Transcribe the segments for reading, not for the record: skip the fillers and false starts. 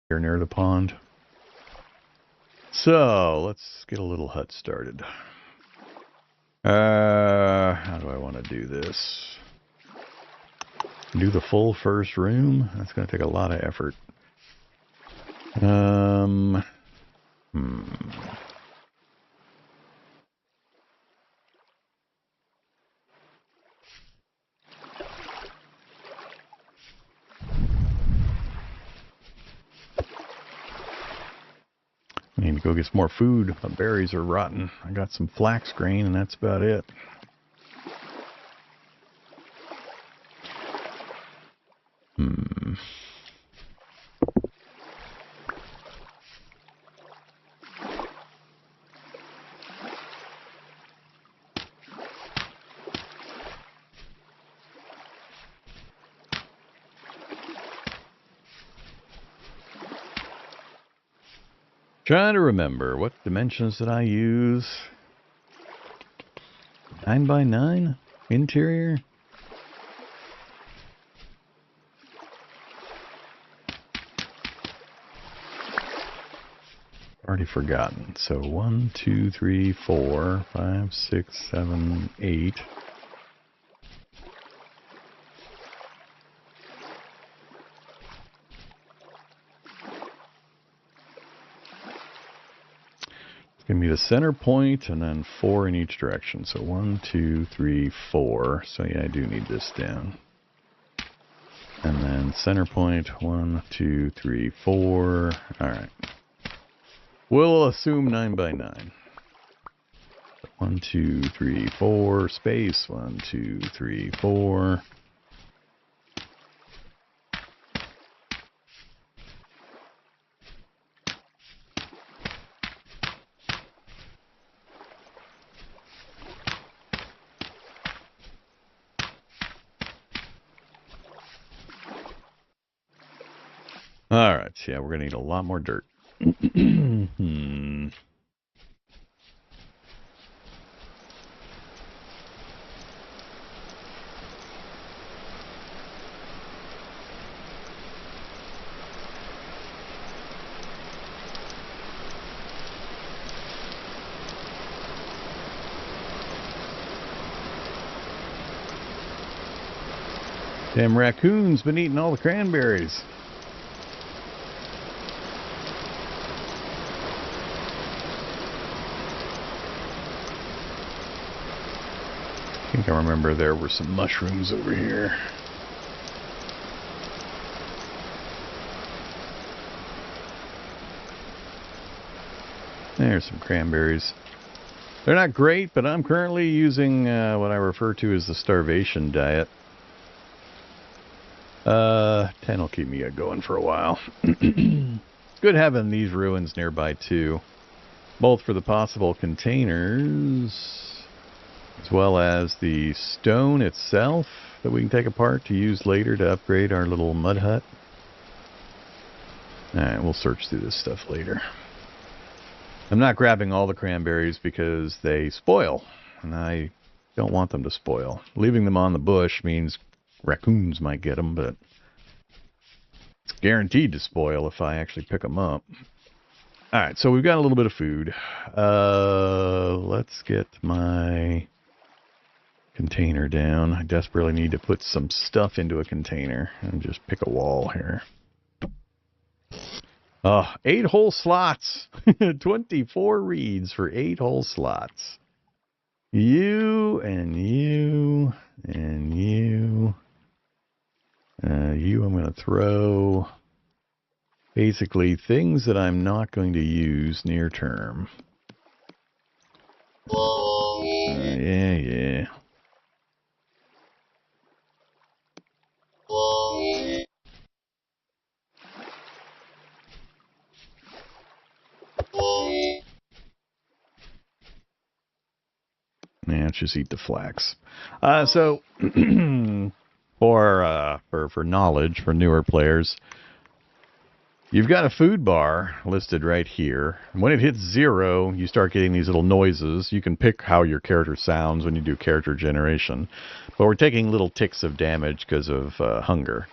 here near the pond. So let's get a little hut started. How do I want to do this? Do the full first room? That's going to take a lot of effort. I need to go get some more food. My berries are rotten. I got some flax grain, and that's about it. Trying to remember, what dimensions did I use? 9x9? Interior? Already forgotten. So 1, 2, 3, 4, 5, 6, 7, 8. Give me the center point and then 4 in each direction. So 1, 2, 3, 4. So yeah, I do need this down. And then center point 1, 2, 3, 4. All right. We'll assume 9x9. 1, 2, 3, 4. Space 1, 2, 3, 4. All right, yeah, we're going to need a lot more dirt. Damn raccoon's been eating all the cranberries. I think I remember there were some mushrooms over here. There's some cranberries. They're not great, but I'm currently using what I refer to as the starvation diet. 10 will keep me going for a while. It's good having these ruins nearby too, both for the possible containers as well as the stone itself that we can take apart to use later to upgrade our little mud hut. Alright, we'll search through this stuff later. I'm not grabbing all the cranberries because they spoil, and I don't want them to spoil. Leaving them on the bush means raccoons might get them, but it's guaranteed to spoil if I actually pick them up. Alright, so we've got a little bit of food. Let's get my container down. I desperately need to put some stuff into a container and just pick a wall here. 8 hole slots. 24 reeds for 8 hole slots. You and you and you. You I'm going to throw basically things that I'm not going to use near term. Yeah. Yeah, let's just eat the flax. So, for knowledge, for newer players, you've got a food bar listed right here. When it hits 0, you start getting these little noises. You can pick how your character sounds when you do character generation. But we're taking little ticks of damage because of hunger.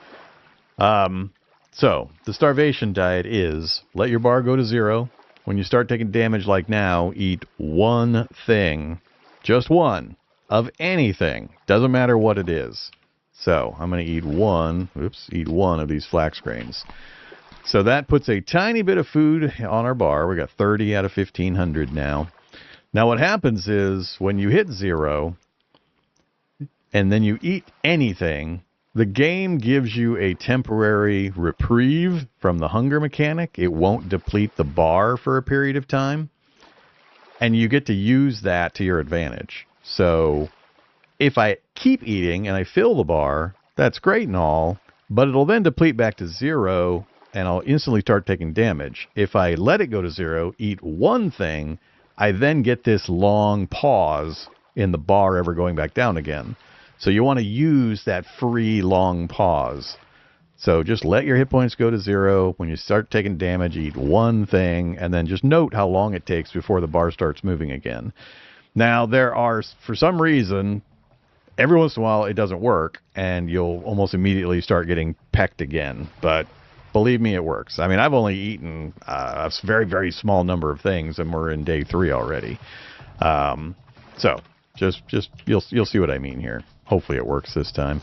So, the starvation diet is let your bar go to 0. When you start taking damage like now, eat one thing, just one, of anything. Doesn't matter what it is. So, I'm going to eat one of these flax grains. So that puts a tiny bit of food on our bar. We got 30 out of 1,500 now. Now what happens is when you hit 0 and then you eat anything, the game gives you a temporary reprieve from the hunger mechanic. It won't deplete the bar for a period of time. And you get to use that to your advantage. So if I keep eating and I fill the bar, that's great and all, but it'll then deplete back to 0 and I'll instantly start taking damage. If I let it go to 0, eat one thing, I then get this long pause in the bar ever going back down again. So you want to use that free long pause. So just let your hit points go to 0. When you start taking damage, eat one thing, and then just note how long it takes before the bar starts moving again. Now, there are, for some reason, every once in a while it doesn't work, and you'll almost immediately start getting pecked again. But believe me, it works. I mean, I've only eaten a very, very small number of things, and we're in day 3 already. So just you'll see what I mean here. Hopefully it works this time.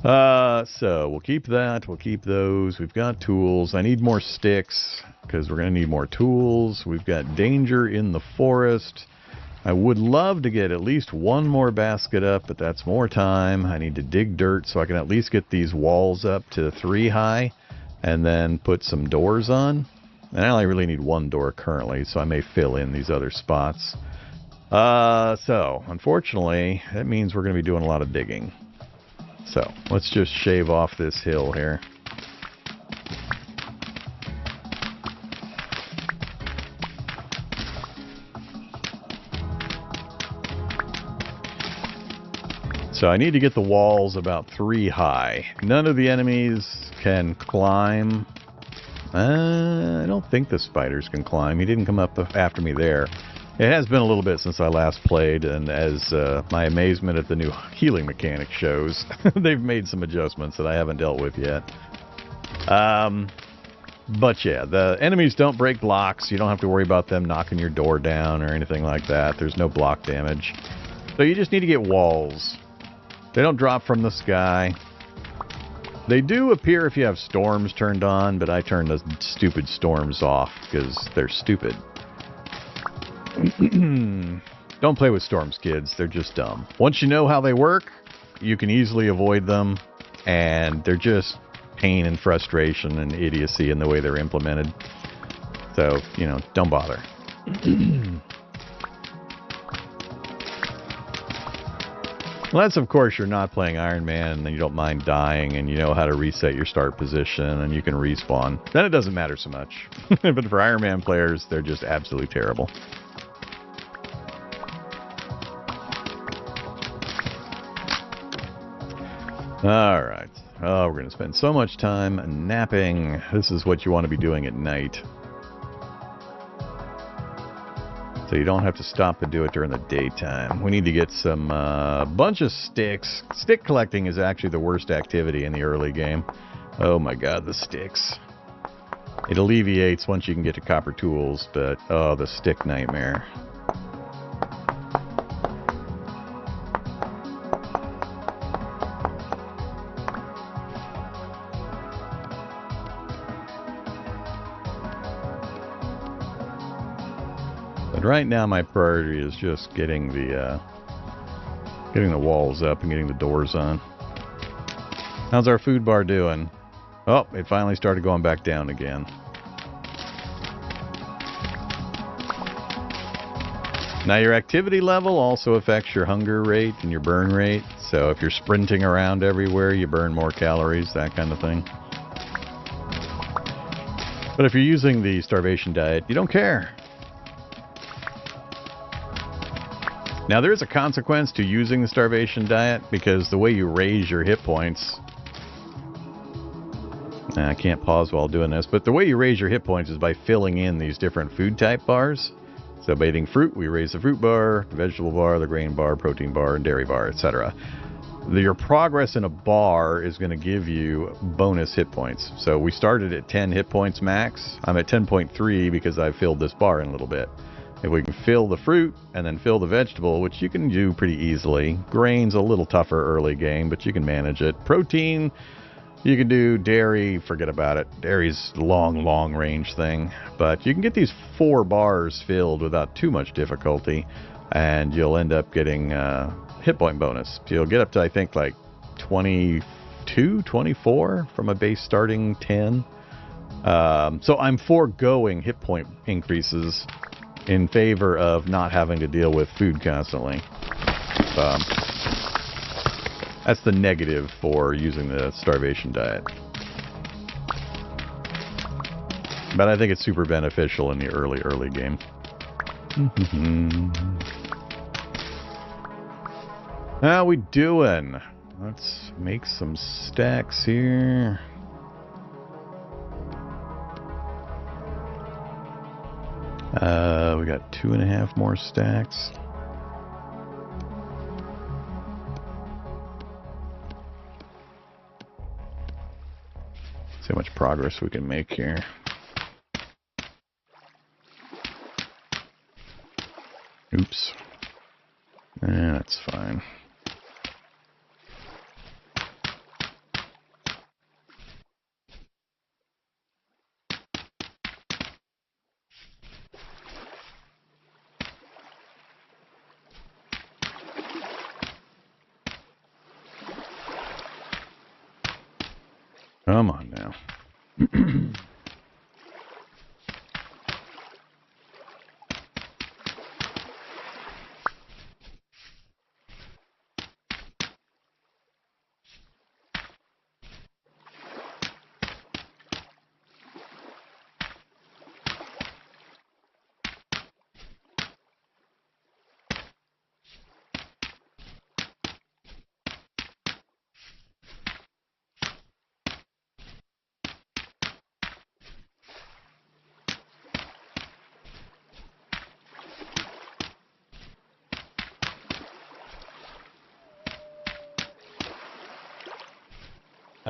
So we'll keep that. We'll keep those. We've got tools. I need more sticks because we're going to need more tools. We've got danger in the forest. I would love to get at least one more basket up, but that's more time. I need to dig dirt so I can at least get these walls up to 3 high and then put some doors on. And I only really need one door currently, so I may fill in these other spots. So, unfortunately, that means we're going to be doing a lot of digging. So, let's just shave off this hill here. So I need to get the walls about 3 high. None of the enemies can climb. I don't think the spiders can climb. He didn't come up after me there. It has been a little bit since I last played, and as my amazement at the new healing mechanic shows, they've made some adjustments that I haven't dealt with yet. But yeah, the enemies don't break blocks. You don't have to worry about them knocking your door down or anything like that. There's no block damage. So you just need to get walls. They don't drop from the sky. They do appear if you have storms turned on, but I turn the stupid storms off because they're stupid. Don't play with storms, kids. They're just dumb. Once you know how they work, you can easily avoid them, and they're just pain and frustration and idiocy in the way they're implemented. So, you know, don't bother. Unless, of course, you're not playing Iron Man and you don't mind dying and you know how to reset your start position and you can respawn. Then it doesn't matter so much. But for Iron Man players, they're just absolutely terrible. Alright. Oh, we're going to spend so much time napping. This is what you want to be doing at night. So you don't have to stop and do it during the daytime. We need to get some bunch of sticks. Stick collecting is actually the worst activity in the early game. Oh my god, the sticks. It alleviates once you can get to copper tools, but oh, the stick nightmare. But right now my priority is just getting the walls up and getting the doors on. How's our food bar doing? Oh, it finally started going back down again. Now your activity level also affects your hunger rate and your burn rate. So if you're sprinting around everywhere, you burn more calories, that kind of thing. But if you're using the starvation diet, you don't care. Now, there is a consequence to using the starvation diet, because the way you raise your hit points... I can't pause while doing this, but the way you raise your hit points is by filling in these different food type bars. So by eating fruit, we raise the fruit bar, the vegetable bar, the grain bar, protein bar, and dairy bar, etc. Your progress in a bar is going to give you bonus hit points. So we started at 10 hit points max. I'm at 10.3 because I filled this bar in a little bit. If we can fill the fruit and then fill the vegetable, which you can do pretty easily. Grain's a little tougher early game, but you can manage it. Protein, you can do. Dairy, forget about it. Dairy's long range thing. But you can get these 4 bars filled without too much difficulty, and you'll end up getting hit point bonus. You'll get up to, I think, like 22, 24 from a base starting 10. So I'm foregoing hit point increases in favor of not having to deal with food constantly. That's the negative for using the starvation diet. But I think it's super beneficial in the early game. How we doing? Let's make some stacks here. We got 2.5 more stacks. See how much progress we can make here. Oops. That's fine. Come on now.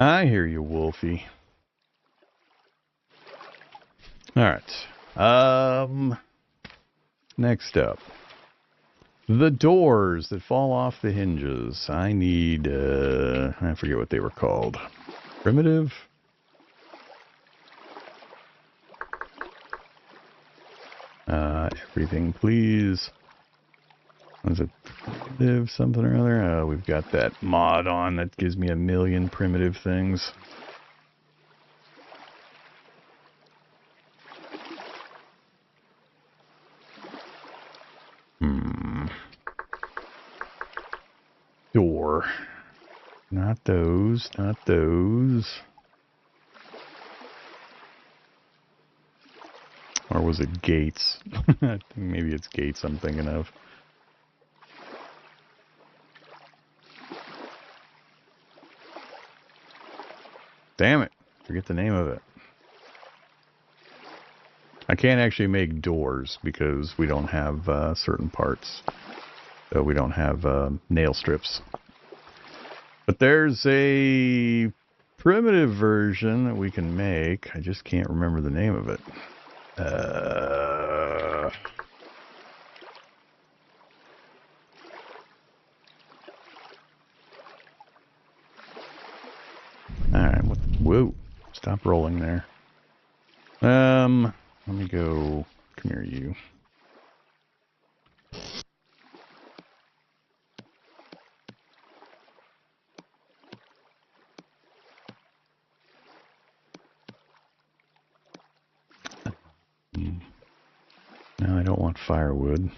I hear you, Wolfie. Alright. Next up. The doors that fall off the hinges. I need, I forget what they were called. Primitive? Everything, please. Was it primitive something or other? We've got that mod on that gives me 1,000,000 primitive things. Door. Not those, not those. Or was it gates? I think maybe it's gates I'm thinking of. Damn it. Forget the name of it. I can't actually make doors because we don't have certain parts. So we don't have nail strips. But there's a primitive version that we can make. I just can't remember the name of it. Alright, whoa. Stop rolling there. Let me go. Come here, you. No, I don't want firewood.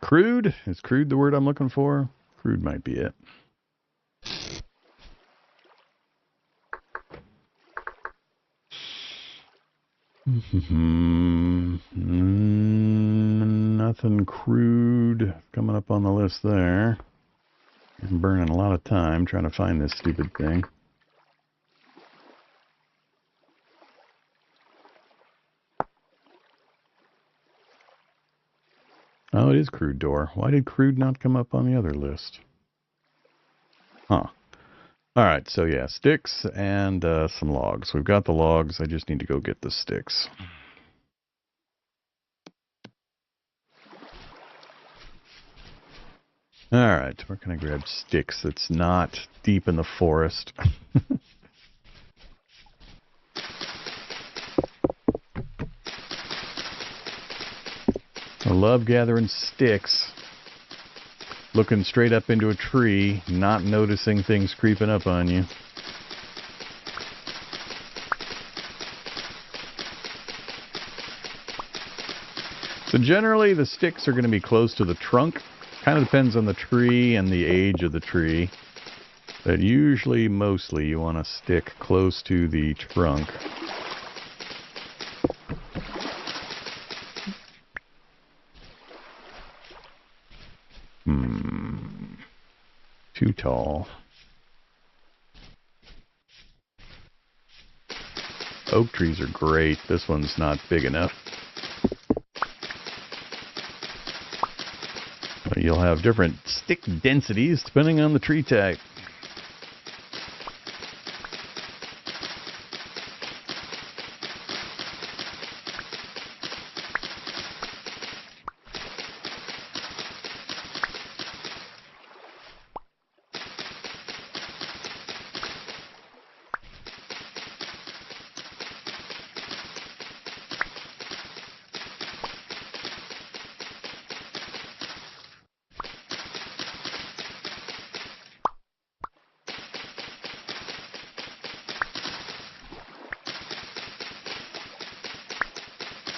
Crude? Is crude the word I'm looking for? Crude might be it. Nothing crude coming up on the list there. I'm burning a lot of time trying to find this stupid thing. Oh, it is crude door. Why did crude not come up on the other list? Huh. Alright, so yeah, sticks and some logs. We've got the logs. I just need to go get the sticks. Alright, where can I grab sticks that's not deep in the forest? I love gathering sticks, looking straight up into a tree, not noticing things creeping up on you. So generally the sticks are going to be close to the trunk. Kind of depends on the tree and the age of the tree. But usually, mostly, you want to stick close to the trunk. Too tall. Oak trees are great. This one's not big enough. You'll have different stick densities depending on the tree type.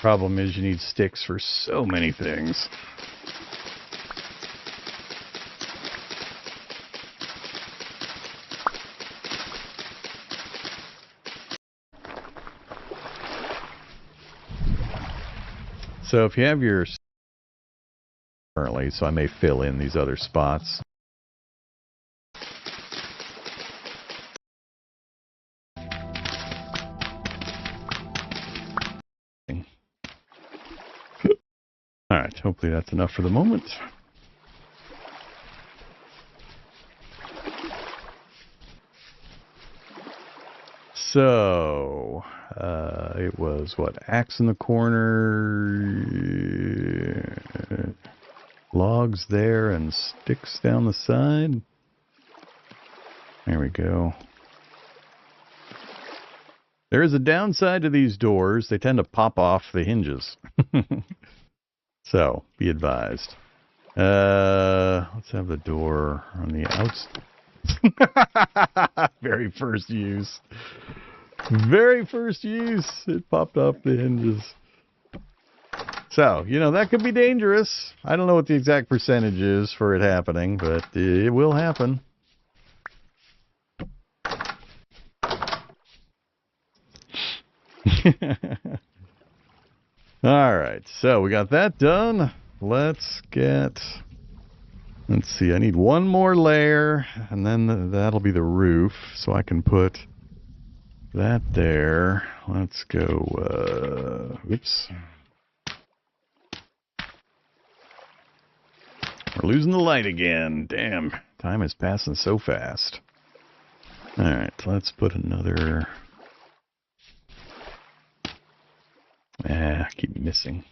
Problem is you need sticks for so many things. So if you have your currently, so I may fill in these other spots. Alright, hopefully that's enough for the moment. So, it was, what, axe in the corner, logs there, and sticks down the side. There we go. There is a downside to these doors. They tend to pop off the hinges. So, be advised. Let's have the door on the outside. Very first use. Very first use. It popped off the hinges. So, you know, that could be dangerous. I don't know what the exact percentage is for it happening, but it will happen. Alright, so we got that done. Let's see, I need one more layer, and then that'll be the roof, so I can put that there. Let's go, oops. We're losing the light again. Damn, time is passing so fast. Alright, let's put another... I keep missing.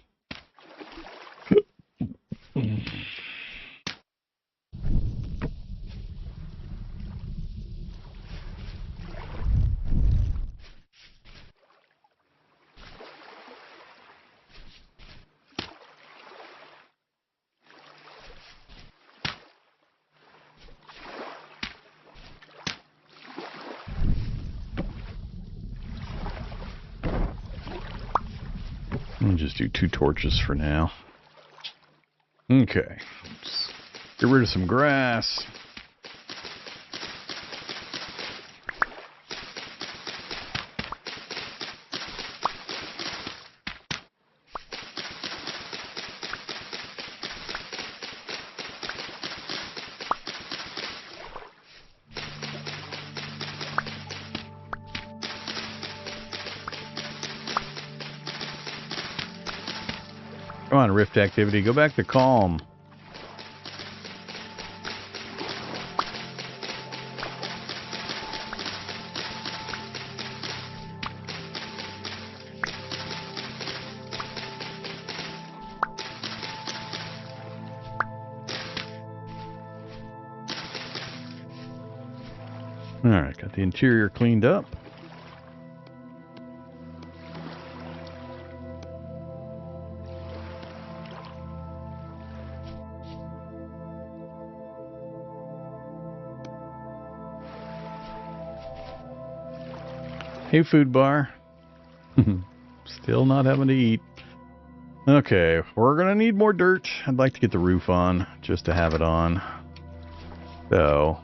I'll just do 2 torches for now. Okay. Let's get rid of some grass. Come on, rift activity. Go back to calm. Alright, got the interior cleaned up. Hey, food bar. Still not having to eat. Okay, we're gonna need more dirt. I'd like to get the roof on, just to have it on. So,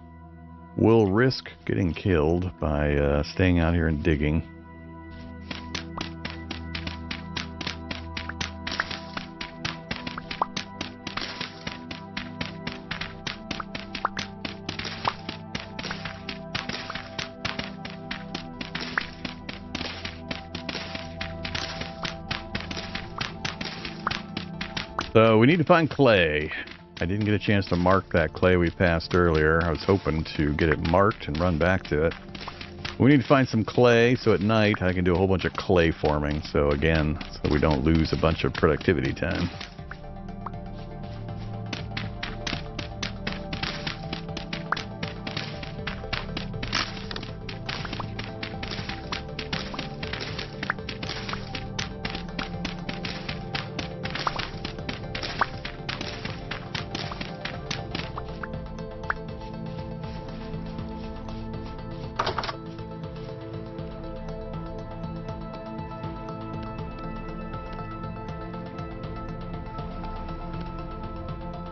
we'll risk getting killed by staying out here and digging. So we need to find clay. I didn't get a chance to mark that clay we passed earlier. I was hoping to get it marked and run back to it. We need to find some clay, so at night I can do a whole bunch of clay forming. So again, so we don't lose a bunch of productivity time.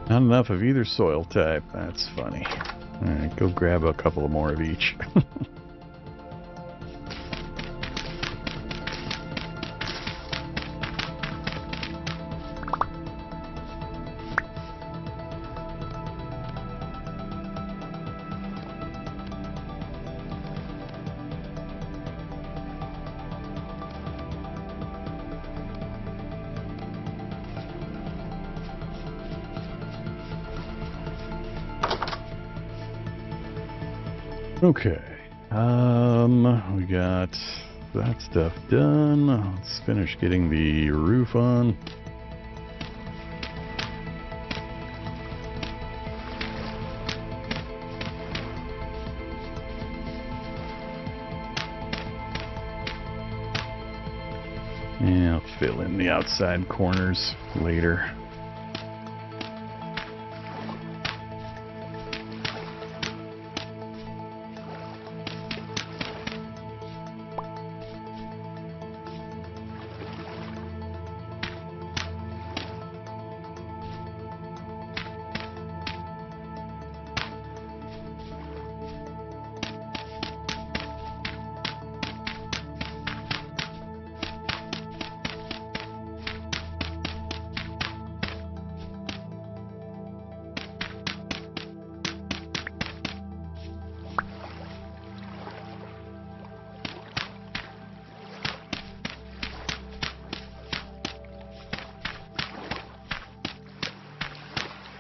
Not enough of either soil type. That's funny. Alright, go grab a couple more of each. Okay, we got that stuff done. Let's finish getting the roof on. Yeah, I'll fill in the outside corners later.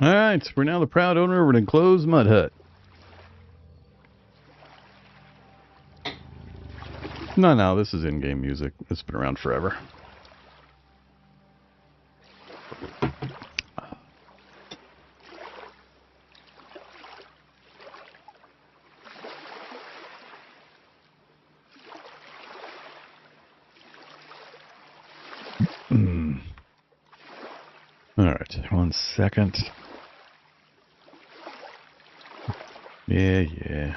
Alright, we're now the proud owner of an enclosed mud hut. No, this is in-game music. It's been around forever. Alright, 1 second. Yeah.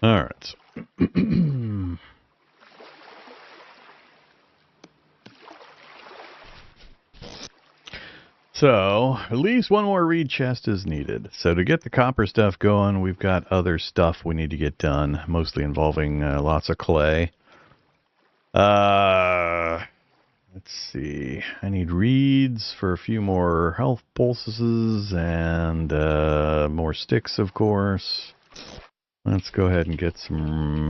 Alright. So, at least one more reed chest is needed. So to get the copper stuff going, we've got other stuff we need to get done, mostly involving lots of clay. Let's see. I need reeds for a few more health pulses and more sticks, of course. Let's go ahead and get some...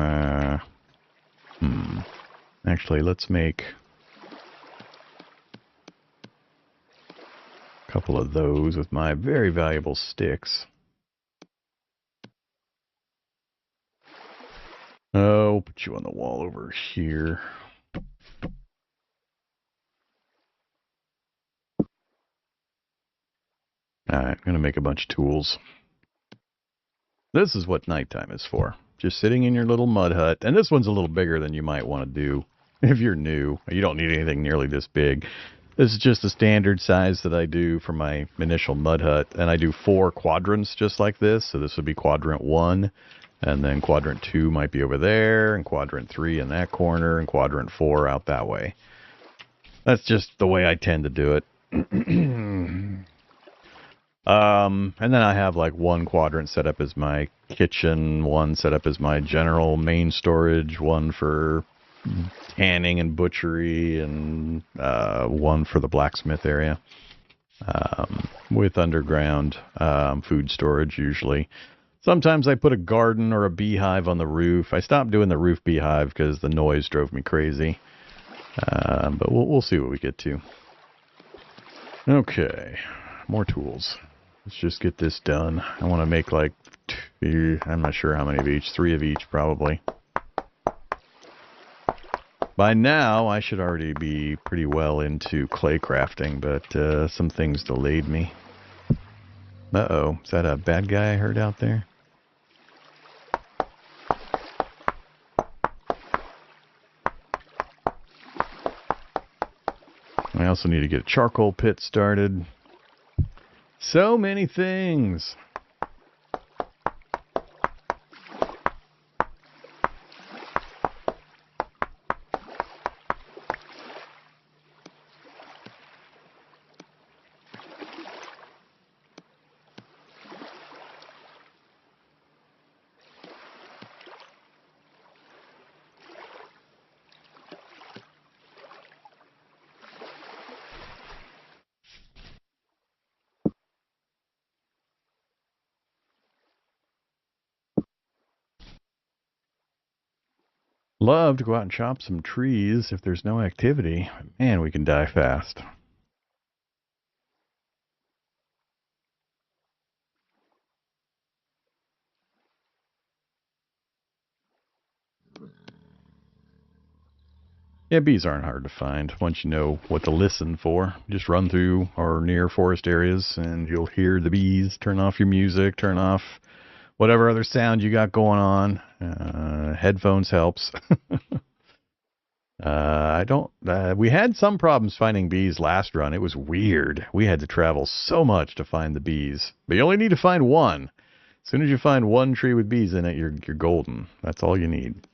Actually, let's make a couple of those with my very valuable sticks. Oh, we'll put you on the wall over here. Alright, I'm going to make a bunch of tools. This is what nighttime is for. Just sitting in your little mud hut. And this one's a little bigger than you might want to do if you're new. You don't need anything nearly this big. This is just the standard size that I do for my initial mud hut. And I do 4 quadrants just like this. So this would be quadrant 1. And then quadrant 2 might be over there. And quadrant 3 in that corner. And quadrant 4 out that way. That's just the way I tend to do it. And then I have like 1 quadrant set up as my kitchen, 1 set up as my general main storage, 1 for tanning and butchery, and 1 for the blacksmith area, with underground food storage usually. Sometimes I put a garden or a beehive on the roof. I stopped doing the roof beehive because the noise drove me crazy. But we'll see what we get to. Okay, more tools. Let's just get this done. I want to make like 2, I'm not sure how many of each, 3 of each probably. By now, I should already be pretty well into clay crafting, but some things delayed me. Uh-oh, is that a bad guy I heard out there? I also need to get a charcoal pit started. So many things. Love to go out and chop some trees if there's no activity. Man, we can die fast. Yeah, bees aren't hard to find once you know what to listen for. Just run through or near forest areas and you'll hear the bees. Turn off your music, turn off whatever other sound you got going on. Headphones helps. We had some problems finding bees last run. It was weird. We had to travel so much to find the bees. But you only need to find 1. As soon as you find 1 tree with bees in it, you're golden. That's all you need.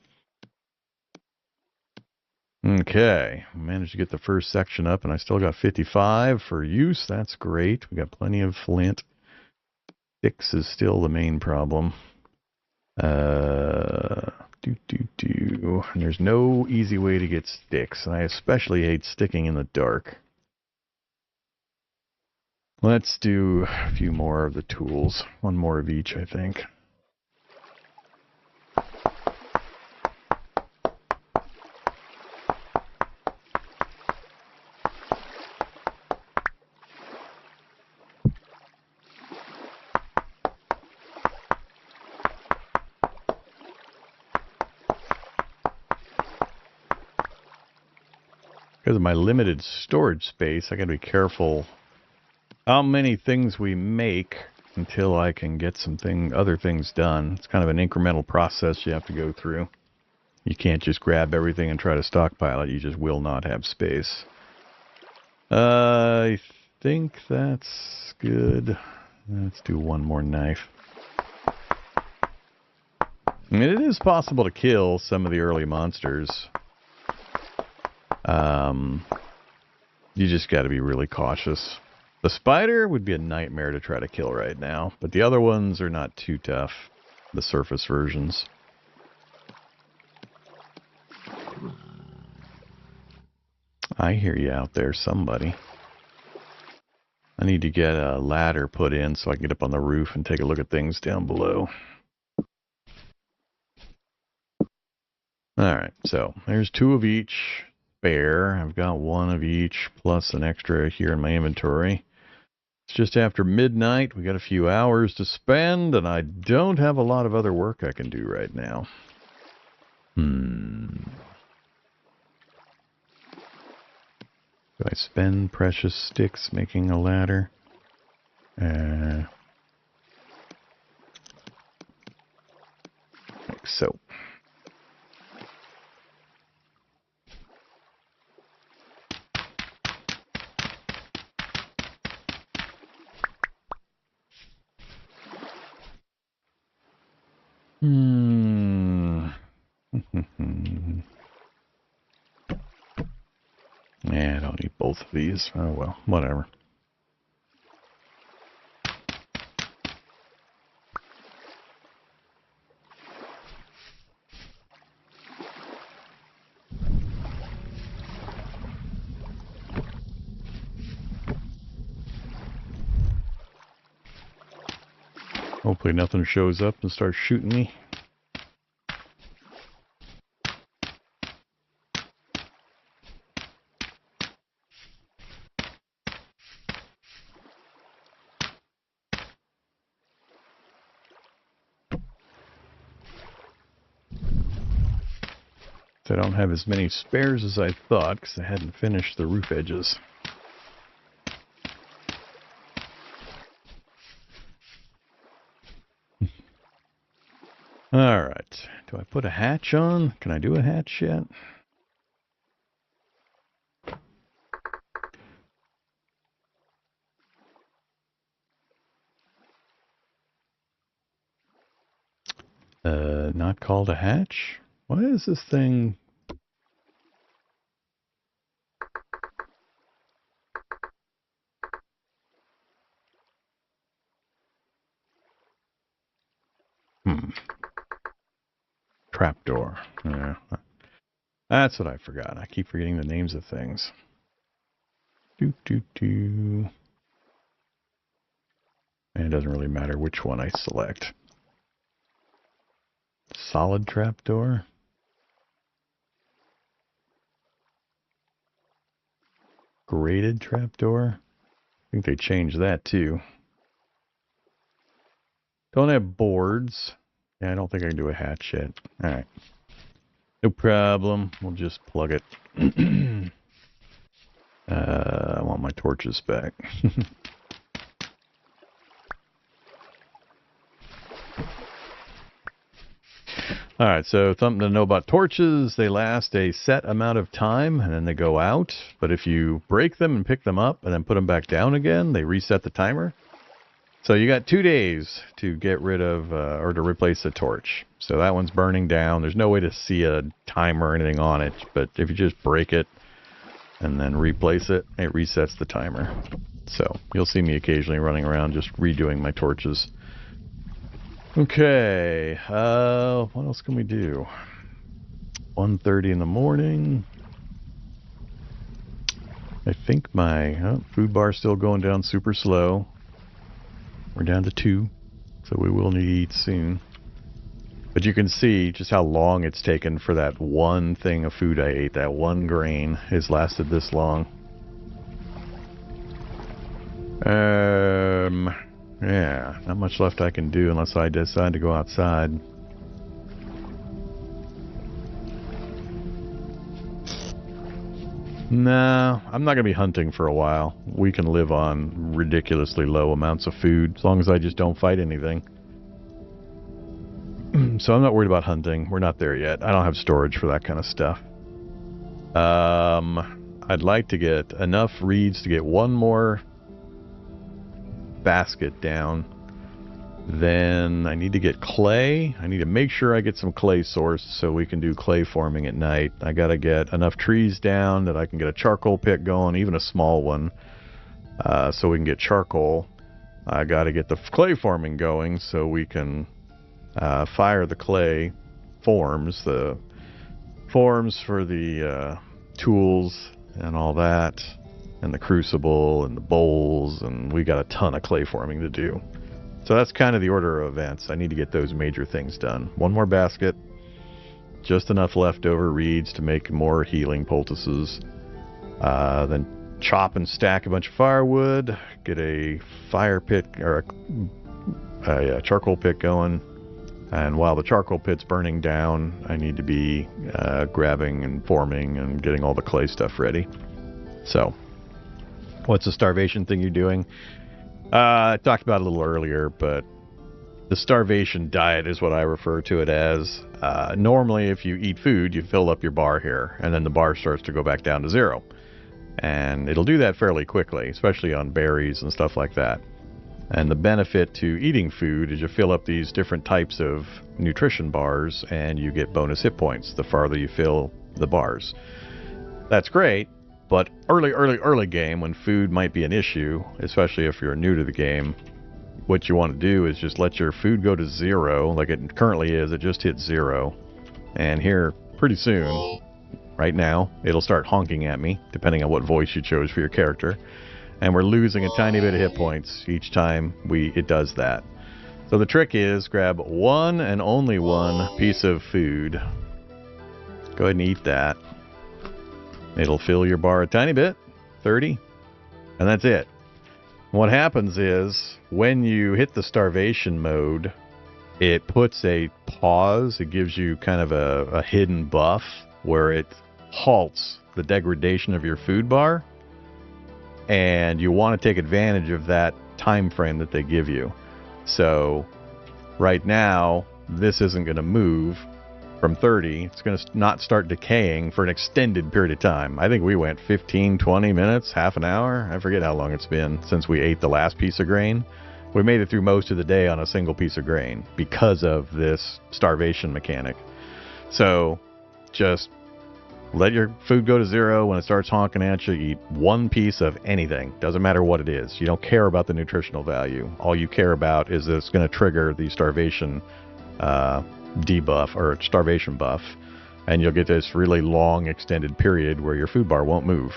Okay, managed to get the first section up, and I still got 55 for use. That's great. We got plenty of flint. Sticks is still the main problem. And there's no easy way to get sticks. I especially hate sticking in the dark. Let's do a few more of the tools. 1 more of each, I think. Because of my limited storage space, I got to be careful how many things we make until I can get other things done. It's kind of an incremental process you have to go through. You can't just grab everything and try to stockpile it. You just will not have space. I think that's good. Let's do 1 more knife. I mean, it is possible to kill some of the early monsters. You just got to be really cautious. The spider would be a nightmare to try to kill right now, but the other ones are not too tough, the surface versions. I hear you out there, somebody. I need to get a ladder put in so I can get up on the roof and take a look at things down below. Alright, so there's 2 of each spare. I've got 1 of each plus an extra here in my inventory. It's just after midnight. We got a few hours to spend, and I don't have a lot of other work I can do right now. Do I spend precious sticks making a ladder? Like so. Yeah, I don't need both of these. Oh well, whatever. Hopefully nothing shows up and starts shooting me. I don't have as many spares as I thought because I hadn't finished the roof edges. Alright, do I put a hatch on? Can I do a hatch yet? Not called a hatch? Why is this thing... Trapdoor. Yeah. That's what I forgot. I keep forgetting the names of things. And it doesn't really matter which one I select. Solid trapdoor. Graded trapdoor. I think they changed that too. Don't have boards. Yeah, I don't think I can do a hatch yet. Alright. No problem. We'll just plug it. I want my torches back. Alright, so something to know about torches. They last a set amount of time and then they go out. But if you break them and pick them up and then put them back down again, they reset the timer. So you got 2 days to get rid of or to replace a torch. So that one's burning down. There's no way to see a timer or anything on it. But if you just break it and then replace it, it resets the timer. So you'll see me occasionally running around just redoing my torches. Okay, what else can we do? 1:30 in the morning. I think my food bar's still going down super slow. We're down to 2, so we will need to eat soon. But you can see just how long it's taken for that one thing of food I ate. That one grain has lasted this long. Yeah, not much left I can do unless I decide to go outside. No, I'm not going to be hunting for a while. We can live on ridiculously low amounts of food, as long as I just don't fight anything. So I'm not worried about hunting. We're not there yet. I don't have storage for that kind of stuff. I'd like to get enough reeds to get one more basket down. Then I need to get clay. I need to make sure I get some clay sourced so we can do clay forming at night. I gotta get enough trees down that I can get a charcoal pit going, even a small one. so we can get charcoal. I got to get the clay forming going so we can fire the clay forms, the forms for the tools and all that, and the crucible and the bowls, and we got a ton of clay forming to do. So that's kind of the order of events. I need to get those major things done. One more basket, just enough leftover reeds to make more healing poultices. Then chop and stack a bunch of firewood, get a fire pit or a charcoal pit going. And while the charcoal pit's burning down, I need to be grabbing and forming and getting all the clay stuff ready. So, what's the starvation thing you're doing? I talked about it a little earlier, but the starvation diet is what I refer to it as. Normally, if you eat food, you fill up your bar here, and then the bar starts to go back down to 0. And it'll do that fairly quickly, especially on berries and stuff like that. And the benefit to eating food is you fill up these different types of nutrition bars and you get bonus hit points the farther you fill the bars. That's great, but early game when food might be an issue, especially if you're new to the game, what you want to do is just let your food go to 0 like it currently is. It just hit 0. And here, pretty soon, right now, it'll start honking at me, depending on what voice you chose for your character. And we're losing a tiny bit of hit points each time it does that. So the trick is grab one and only one piece of food. Go ahead and eat that. It'll fill your bar a tiny bit, 30, and that's it. What happens is when you hit the starvation mode, it puts a pause. It gives you kind of a hidden buff where it halts the degradation of your food bar. And you want to take advantage of that time frame that they give you. So right now, this isn't going to move from 30. It's going to not start decaying for an extended period of time. I think we went 15, 20 minutes, half an hour. I forget how long it's been since we ate the last piece of grain. We made it through most of the day on a single piece of grain because of this starvation mechanic. So just let your food go to 0. When it starts honking at you, eat one piece of anything. Doesn't matter what it is. You don't care about the nutritional value. All you care about is that it's going to trigger the starvation debuff or starvation buff. And you'll get this really long extended period where your food bar won't move.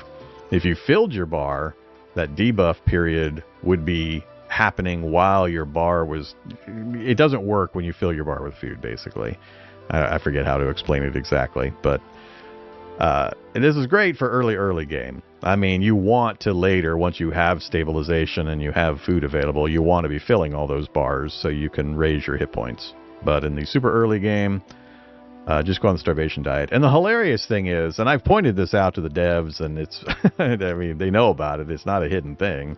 If you filled your bar, that debuff period would be happening while your bar was... It doesn't work when you fill your bar with food, basically. I forget how to explain it exactly, but... and this is great for early game. I mean, you want to later, once you have stabilization and you have food available, you want to be filling all those bars so you can raise your hit points. But in the super early game, just go on the starvation diet. And the hilarious thing is, and I've pointed this out to the devs, and it's, I mean, they know about it. It's not a hidden thing.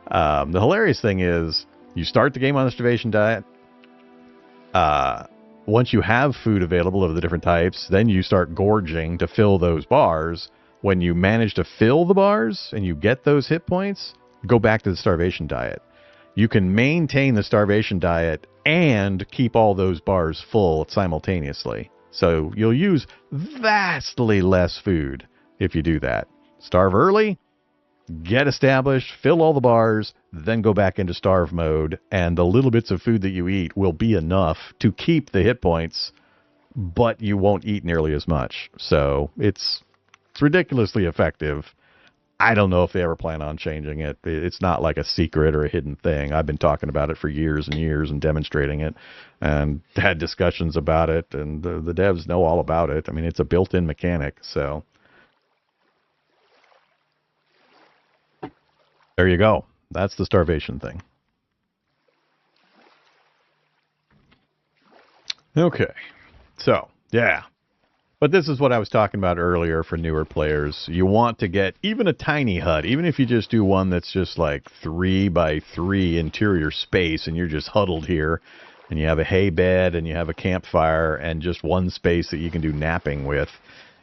The hilarious thing is, you start the game on the starvation diet. Once you have food available of the different types, then you start gorging to fill those bars. When you manage to fill the bars and you get those hit points, go back to the starvation diet. You can maintain the starvation diet and keep all those bars full simultaneously. So you'll use vastly less food if you do that. Starve early, get established, fill all the bars, then go back into starve mode, and the little bits of food that you eat will be enough to keep the hit points, but you won't eat nearly as much. So it's ridiculously effective. I don't know if they ever plan on changing it. It's not like a secret or a hidden thing. I've been talking about it for years and years and demonstrating it and had discussions about it, and the devs know all about it. I mean, it's a built-in mechanic, so... There you go. That's the starvation thing. Okay. So, yeah. But this is what I was talking about earlier for newer players. You want to get even a tiny hut, even if you just do one that's just like 3 by 3 interior space and you're just huddled here and you have a hay bed and you have a campfire and just one space that you can do napping with.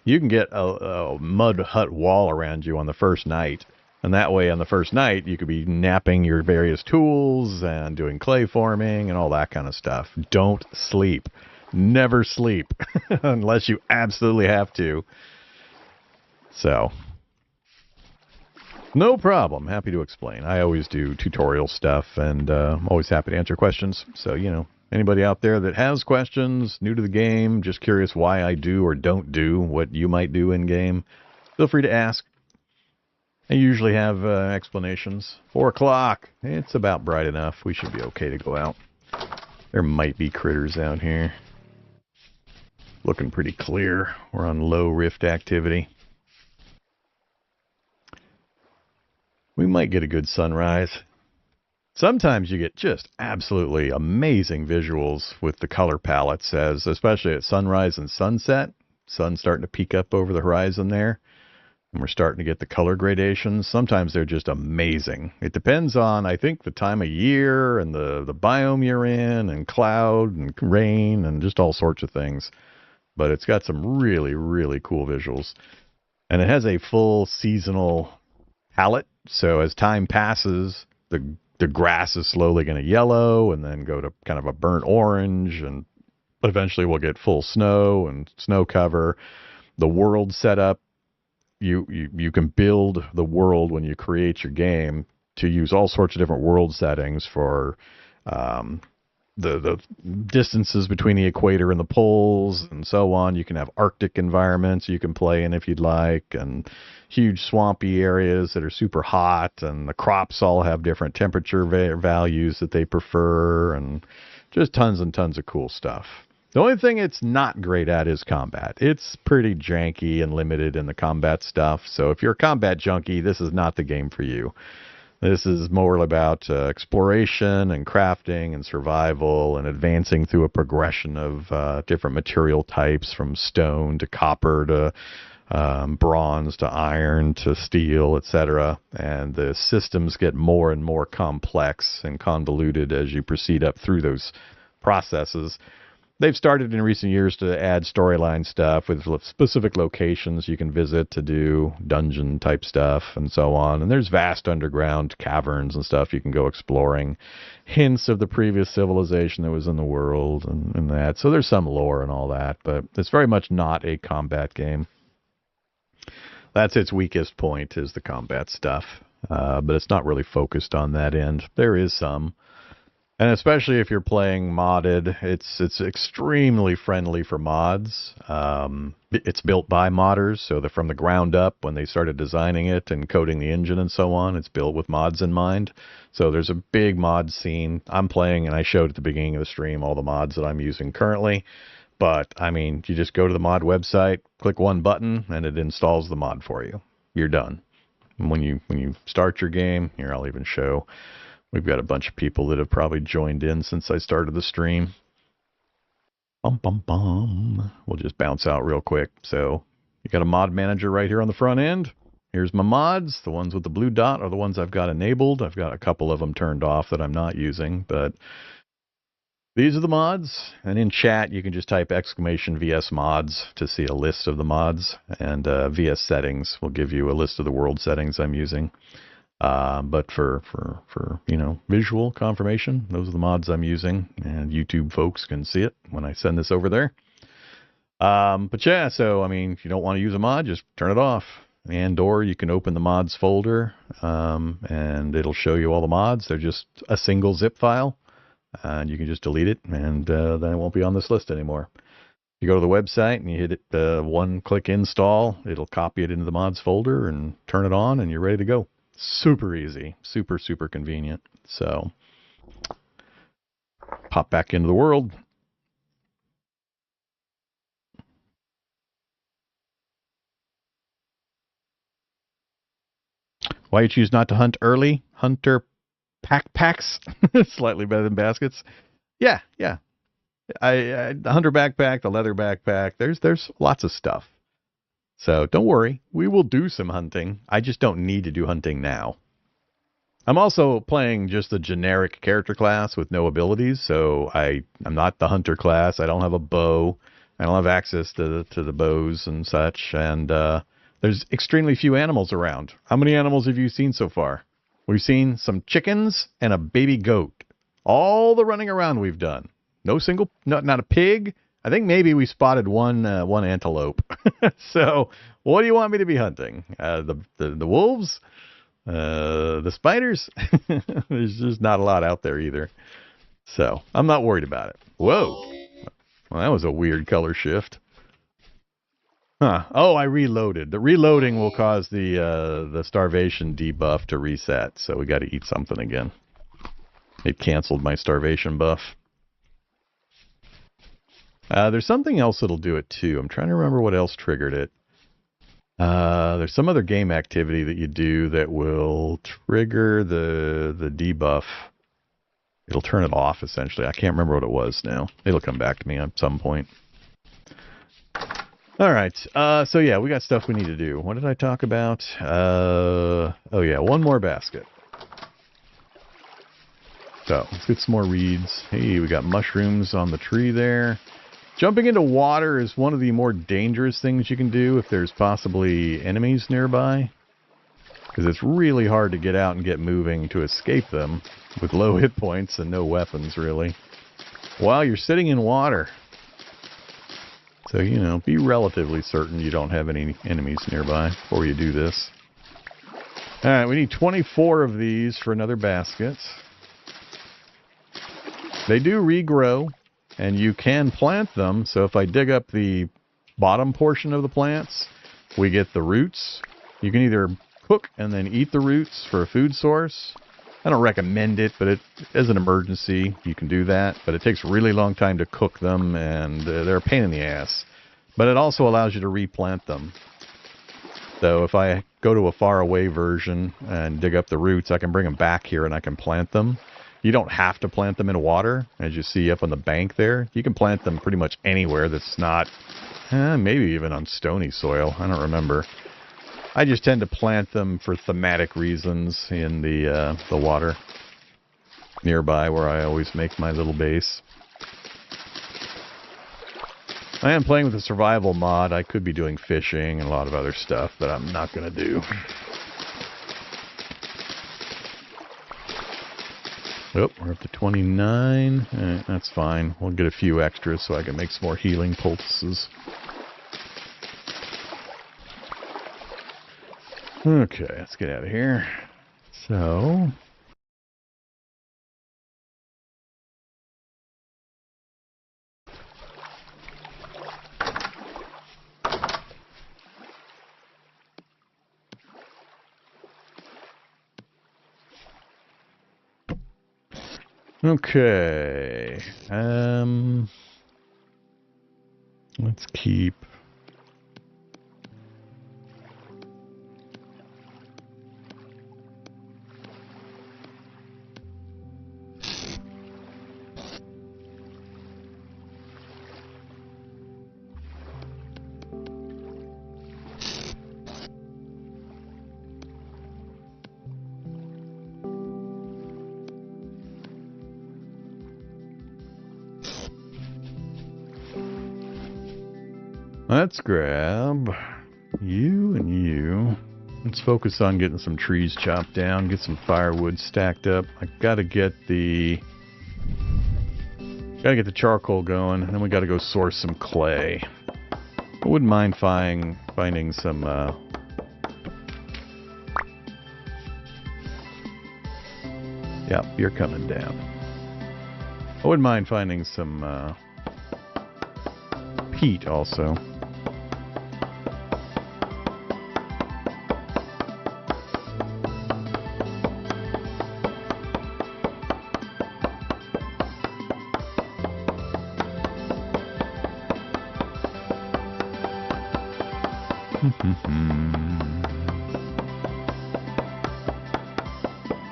You can get a mud hut wall around you on the first night. And that way, on the first night, you could be napping your various tools and doing clay forming and all that kind of stuff. Don't sleep. Never sleep unless you absolutely have to. So, No problem. Happy to explain. I always do tutorial stuff, and I'm always happy to answer questions. So, anybody out there that has questions, new to the game, just curious why I do or don't do what you might do in-game, feel free to ask. I usually have explanations. 4 o'clock. It's about bright enough. We should be okay to go out. There might be critters out here. Looking pretty clear. We're on low rift activity. We might get a good sunrise. Sometimes you get just absolutely amazing visuals with the color palettes, especially at sunrise and sunset. Sun's starting to peek up over the horizon there. And we're starting to get the color gradations. Sometimes they're just amazing. It depends on, I think, the time of year and the biome you're in and cloud and rain and just all sorts of things. But it's got some really, really cool visuals. And it has a full seasonal palette. So as time passes, the grass is slowly going to yellow and then go to kind of a burnt orange. And eventually we'll get full snow and snow cover. The world setup. You can build the world when you create your game to use all sorts of different world settings for the distances between the equator and the poles and so on. You can have Arctic environments you can play in if you'd like, and huge swampy areas that are super hot, and the crops all have different temperature values that they prefer, and just tons and tons of cool stuff. The only thing it's not great at is combat. It's pretty janky and limited in the combat stuff. So if you're a combat junkie, this is not the game for you. This is more about exploration and crafting and survival and advancing through a progression of different material types, from stone to copper to bronze to iron to steel, etc. And the systems get more and more complex and convoluted as you proceed up through those processes. They've started in recent years to add storyline stuff with specific locations you can visit to do dungeon type stuff and so on. And there's vast underground caverns and stuff you can go exploring. Hints of the previous civilization that was in the world and that. So there's some lore and all that, but it's very much not a combat game. That's its weakest point, is the combat stuff. But it's not really focused on that end. There is some. And especially if you're playing modded, it's extremely friendly for mods. It's built by modders, so from the ground up, when they started designing it and coding the engine and so on, it's built with mods in mind. So there's a big mod scene. I'm playing, and I showed at the beginning of the stream all the mods that I'm using currently. But, I mean, you just go to the mod website, click one button, and it installs the mod for you. You're done. And when you start your game, here, I'll even show. We've got a bunch of people that have probably joined in since I started the stream. We'll just bounce out real quick. So you got a mod manager right here on the front end. Here's my mods. The ones with the blue dot are the ones I've got enabled. I've got a couple of them turned off that I'm not using, but these are the mods. And in chat, you can just type !VS mods to see a list of the mods, and VS settings will give you a list of the world settings I'm using. But for visual confirmation, those are the mods I'm using, and YouTube folks can see it when I send this over there. But yeah, so I mean, if you don't want to use a mod, just turn it off. And/or you can open the mods folder, and it'll show you all the mods. They're just a single zip file, and you can just delete it, and then it won't be on this list anymore. You go to the website and you hit it, one-click install. It'll copy it into the mods folder and turn it on, and you're ready to go. Super easy, super, super convenient. So pop back into the world. Why you choose not to hunt early? Hunter packs, slightly better than baskets. Yeah. The hunter backpack, the leather backpack. There's lots of stuff. So don't worry, we will do some hunting. I just don't need to do hunting now. I'm also playing just the generic character class with no abilities, so I'm not the hunter class. I don't have a bow. I don't have access to the bows and such, and there's extremely few animals around. How many animals have you seen so far? We've seen some chickens and a baby goat. All the running around we've done. Not a pig. I think maybe we spotted one antelope. So what do you want me to be hunting? The wolves? The spiders, there's just not a lot out there either. So I'm not worried about it. Whoa. Well, that was a weird color shift. Huh. Oh, I reloaded. The reloading will cause the starvation debuff to reset. So we got to eat something again. It canceled my starvation buff. There's something else that'll do it too. I'm trying to remember what else triggered it. There's some other game activity that you do that will trigger the debuff. It'll turn it off, essentially. I can't remember what it was now. It'll come back to me at some point. All right. So, yeah, we got stuff we need to do. What did I talk about? Oh, yeah, one more basket. So, let's get some more reeds. Hey, we got mushrooms on the tree there. Jumping into water is one of the more dangerous things you can do if there's possibly enemies nearby. Because it's really hard to get out and get moving to escape them with low hit points and no weapons, really, while you're sitting in water. So, you know, be relatively certain you don't have any enemies nearby before you do this. All right, we need 24 of these for another basket. They do regrow. And you can plant them, so if I dig up the bottom portion of the plants, we get the roots. You can either cook and then eat the roots for a food source. I don't recommend it, but as an emergency, you can do that. But it takes a really long time to cook them, and they're a pain in the ass. But it also allows you to replant them. So if I go to a faraway version and dig up the roots, I can bring them back here and I can plant them. You don't have to plant them in water, as you see up on the bank there. You can plant them pretty much anywhere that's not, maybe even on stony soil. I don't remember. I just tend to plant them for thematic reasons in the water nearby where I always make my little base. I am playing with a survival mod. I could be doing fishing and a lot of other stuff that I'm not going to do. Oh, we're up to 29. That's fine. We'll get a few extras so I can make some more healing poultices. Okay, let's get out of here. So... Okay, let's keep... Let's grab you and you. Let's focus on getting some trees chopped down, get some firewood stacked up. I gotta get the charcoal going, and then we gotta go source some clay. I wouldn't mind finding some yep, you're coming down. I wouldn't mind finding some peat also.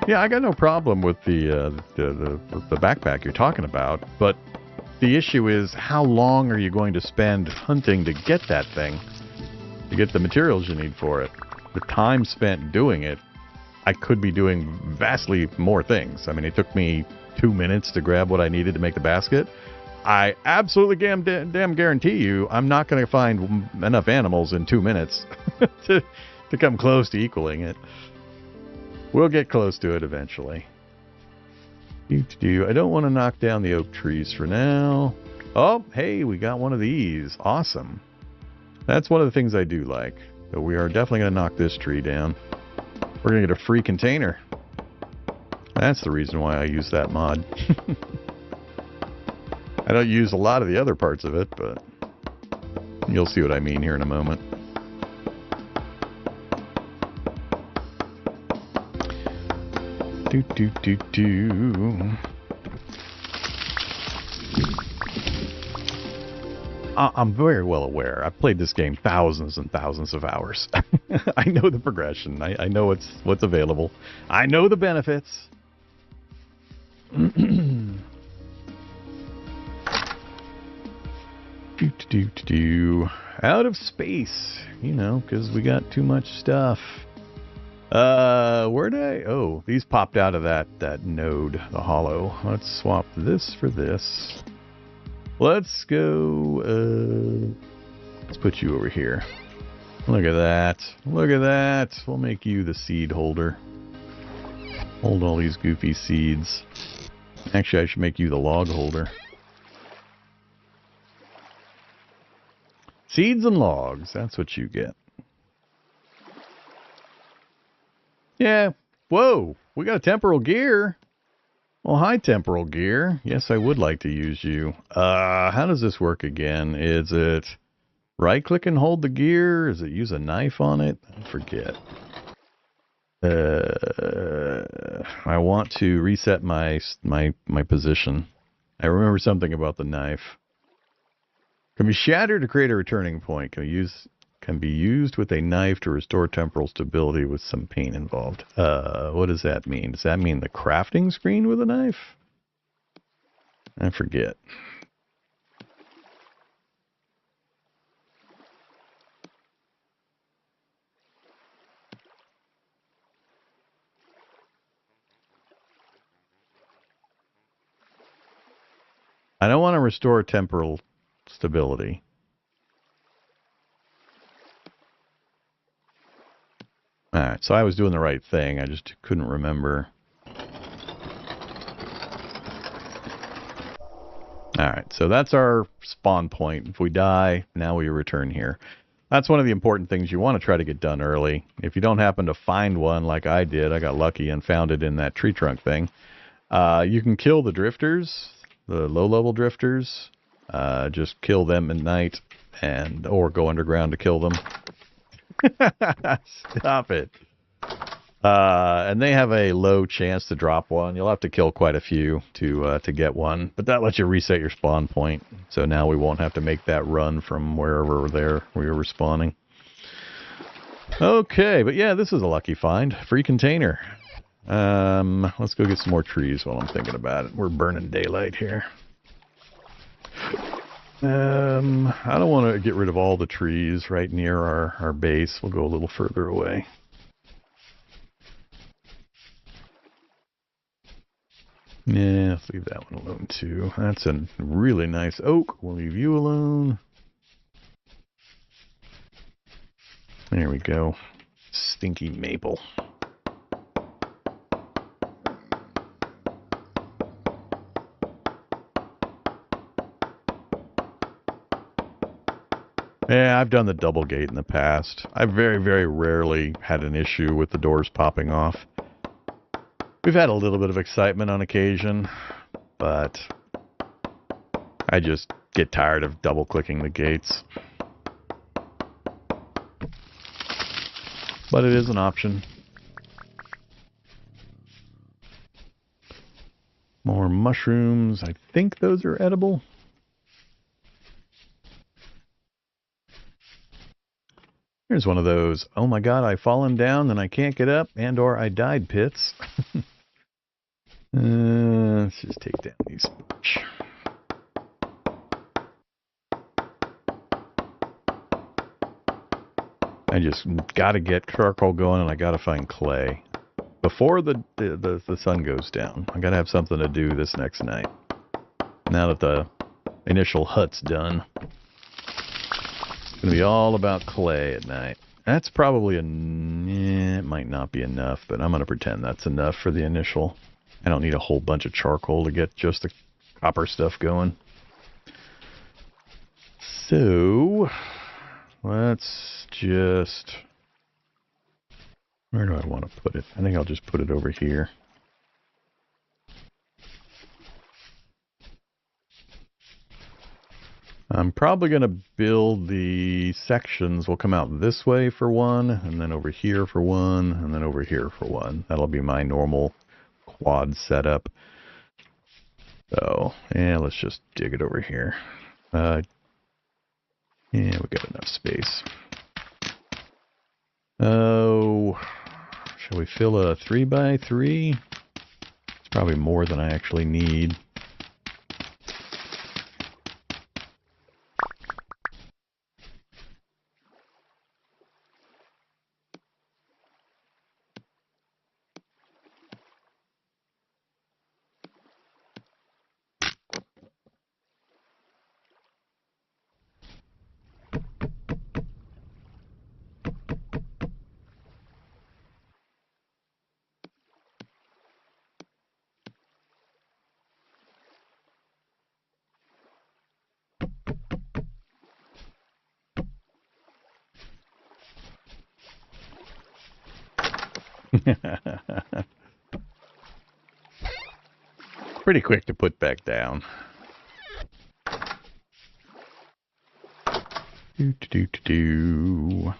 Yeah, I got no problem with the backpack you're talking about, but the issue is how long are you going to spend hunting to get that thing, to get the materials you need for it? The time spent doing it, I could be doing vastly more things. I mean, it took me 2 minutes to grab what I needed to make the basket. I absolutely damn guarantee you I'm not going to find enough animals in 2 minutes to come close to equaling it. We'll get close to it eventually. I don't want to knock down the oak trees for now. Oh, hey, we got one of these. Awesome. That's one of the things I do like. But we are definitely going to knock this tree down. We're going to get a free container. That's the reason why I use that mod. I don't use a lot of the other parts of it, but you'll see what I mean here in a moment. I'm very well aware. I've played this game thousands and thousands of hours. I know the progression. I know what's available. I know the benefits. Out of space, you know, because we got too much stuff. Where'd oh, these popped out of that node, the hollow. Let's swap this for this. Let's go, let's put you over here. Look at that. Look at that. We'll make you the seed holder. Hold all these goofy seeds. Actually, I should make you the log holder. Seeds and logs. That's what you get. Yeah. Whoa. We got a temporal gear. Well, hi, temporal gear. Yes, I would like to use you. How does this work again? Is it right-click and hold the gear? Is it use a knife on it? I forget. I want to reset my position. I remember something about the knife. Can be shattered to create a returning point. Can be used with a knife to restore temporal stability with some pain involved. What does that mean? Does that mean the crafting screen with a knife? I forget. I don't want to restore temporal stability. Alright, so I was doing the right thing. I just couldn't remember. Alright, so that's our spawn point. If we die, now we return here. That's one of the important things you want to try to get done early. If you don't happen to find one like I did, I got lucky and found it in that tree trunk thing. You can kill the drifters, the low-level drifters. Just kill them at night or go underground to kill them. Stop it. And they have a low chance to drop one. You'll have to kill quite a few to get one, but that lets you reset your spawn point. So now we won't have to make that run from wherever we were spawning. Okay, but yeah, this is a lucky find. Free container. Let's go get some more trees while I'm thinking about it. We're burning daylight here. I don't want to get rid of all the trees right near our base. We'll go a little further away. Yeah, let's leave that one alone too. That's a really nice oak. We'll leave you alone. There we go. Stinky maple. Yeah, I've done the double gate in the past. I've very, very rarely had an issue with the doors popping off. We've had a little bit of excitement on occasion, but I just get tired of double-clicking the gates. But it is an option. More mushrooms. I think those are edible. Here's one of those, oh my god, I've fallen down and I can't get up, and or I died pits. Let's just take down these. I just gotta get charcoal going, and I gotta find clay. Before the sun goes down, I gotta have something to do this next night. Now that the initial hut's done. It's going to be all about clay at night. That's probably it might not be enough, but I'm going to pretend that's enough for the initial. I don't need a whole bunch of charcoal to get just the copper stuff going. So, let's just Where do I want to put it? I think I'll just put it over here. I'm probably going to build the sections. Will come out this way for one, and then over here for one, and then over here for one. That'll be my normal quad setup. So, yeah, let's just dig it over here. Yeah, we got enough space. Oh, shall we fill a 3x3? It's probably more than I actually need. Pretty quick to put back down. Do.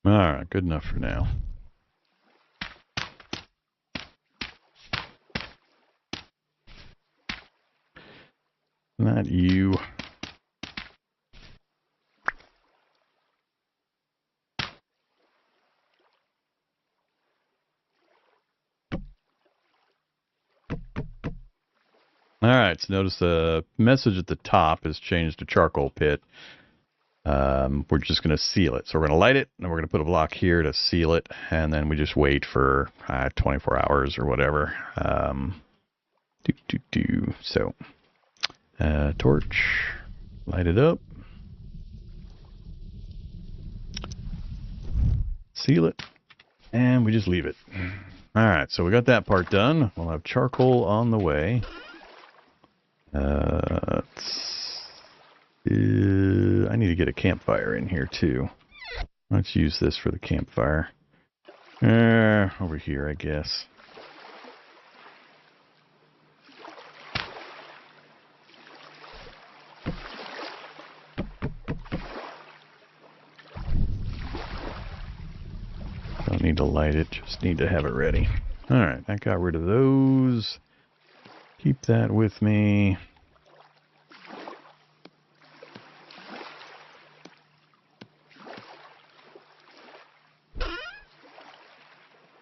Alright, good enough for now. Not you. Alright, so notice the message at the top has changed to charcoal pit. We're just going to seal it. So we're going to light it, and we're going to put a block here to seal it, and then we just wait for 24 hours or whatever. So, torch, light it up, seal it, and we just leave it. Alright, so we got that part done. We'll have charcoal on the way. I need to get a campfire in here too. Let's use this for the campfire. Over here, I guess. Don't need to light it, just need to have it ready. Alright, I got rid of those. Keep that with me.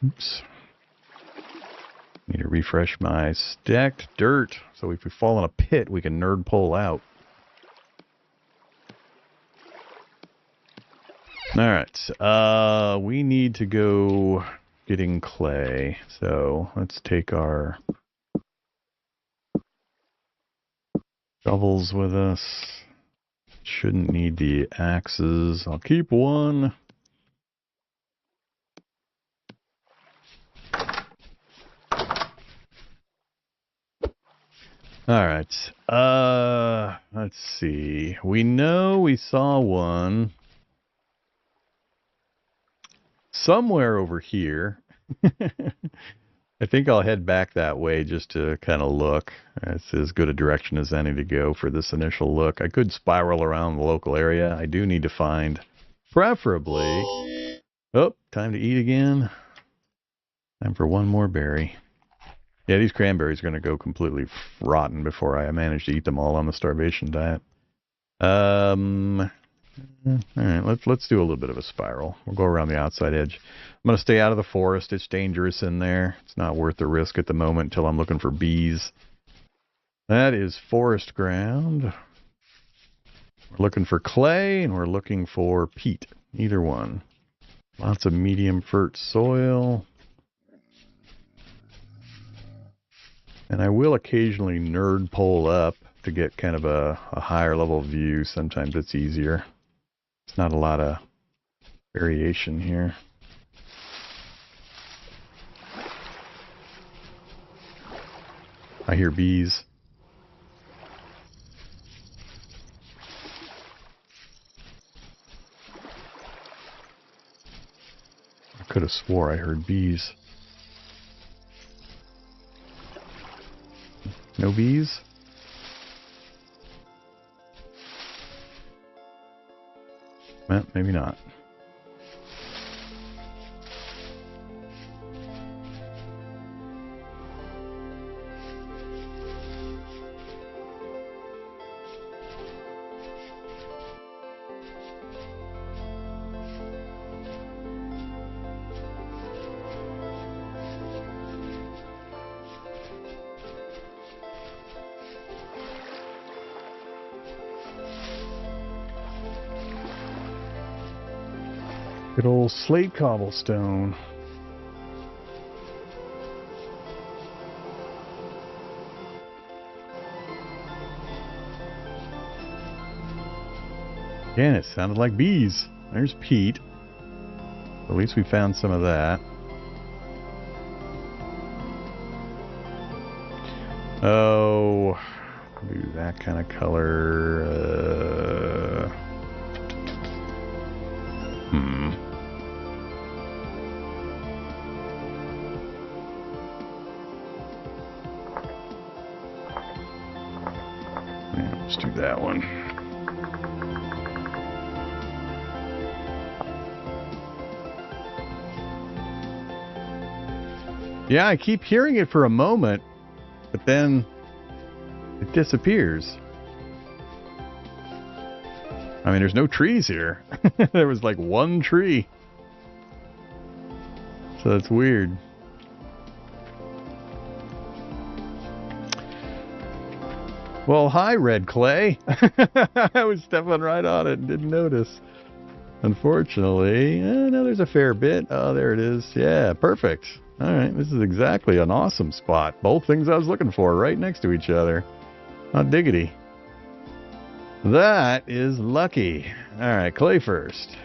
Oops. Need to refresh my stacked dirt. So if we fall in a pit, we can nerd pull out. Alright. We need to go getting clay. So let's take our shovels with us. Shouldn't need the axes. I'll keep one. Alright, let's see. We know we saw one somewhere over here. I think I'll head back that way just to kind of look. It's as good a direction as any to go for this initial look. I could spiral around the local area. I do need to find, preferably... Oh, time to eat again. Time for one more berry. Yeah, these cranberries are going to go completely rotten before I manage to eat them all on the starvation diet. All right, let's do a little bit of a spiral. We'll go around the outside edge. I'm going to stay out of the forest. It's dangerous in there. It's not worth the risk at the moment until I'm looking for bees. That is forest ground. We're looking for clay, and we're looking for peat. Either one. Lots of medium fert soil. And I will occasionally nerd pole up to get kind of a higher level view. Sometimes it's easier. It's not a lot of variation here. I hear bees. I could have swore I heard bees. No bees? Well, maybe not. Good old slate cobblestone. Again, it sounded like bees. There's Pete. At least we found some of that. Oh, do that kind of color. Yeah, let's do that one. Yeah, I keep hearing it for a moment, but then it disappears. I mean, there's no trees here. There was like one tree. So that's weird. Well, hi, red clay. I was stepping right on it and didn't notice. Unfortunately, no, there's a fair bit. Oh, there it is. Yeah, perfect. All right, this is exactly an awesome spot. Both things I was looking for right next to each other. Hot diggity. That is lucky. All right, clay first.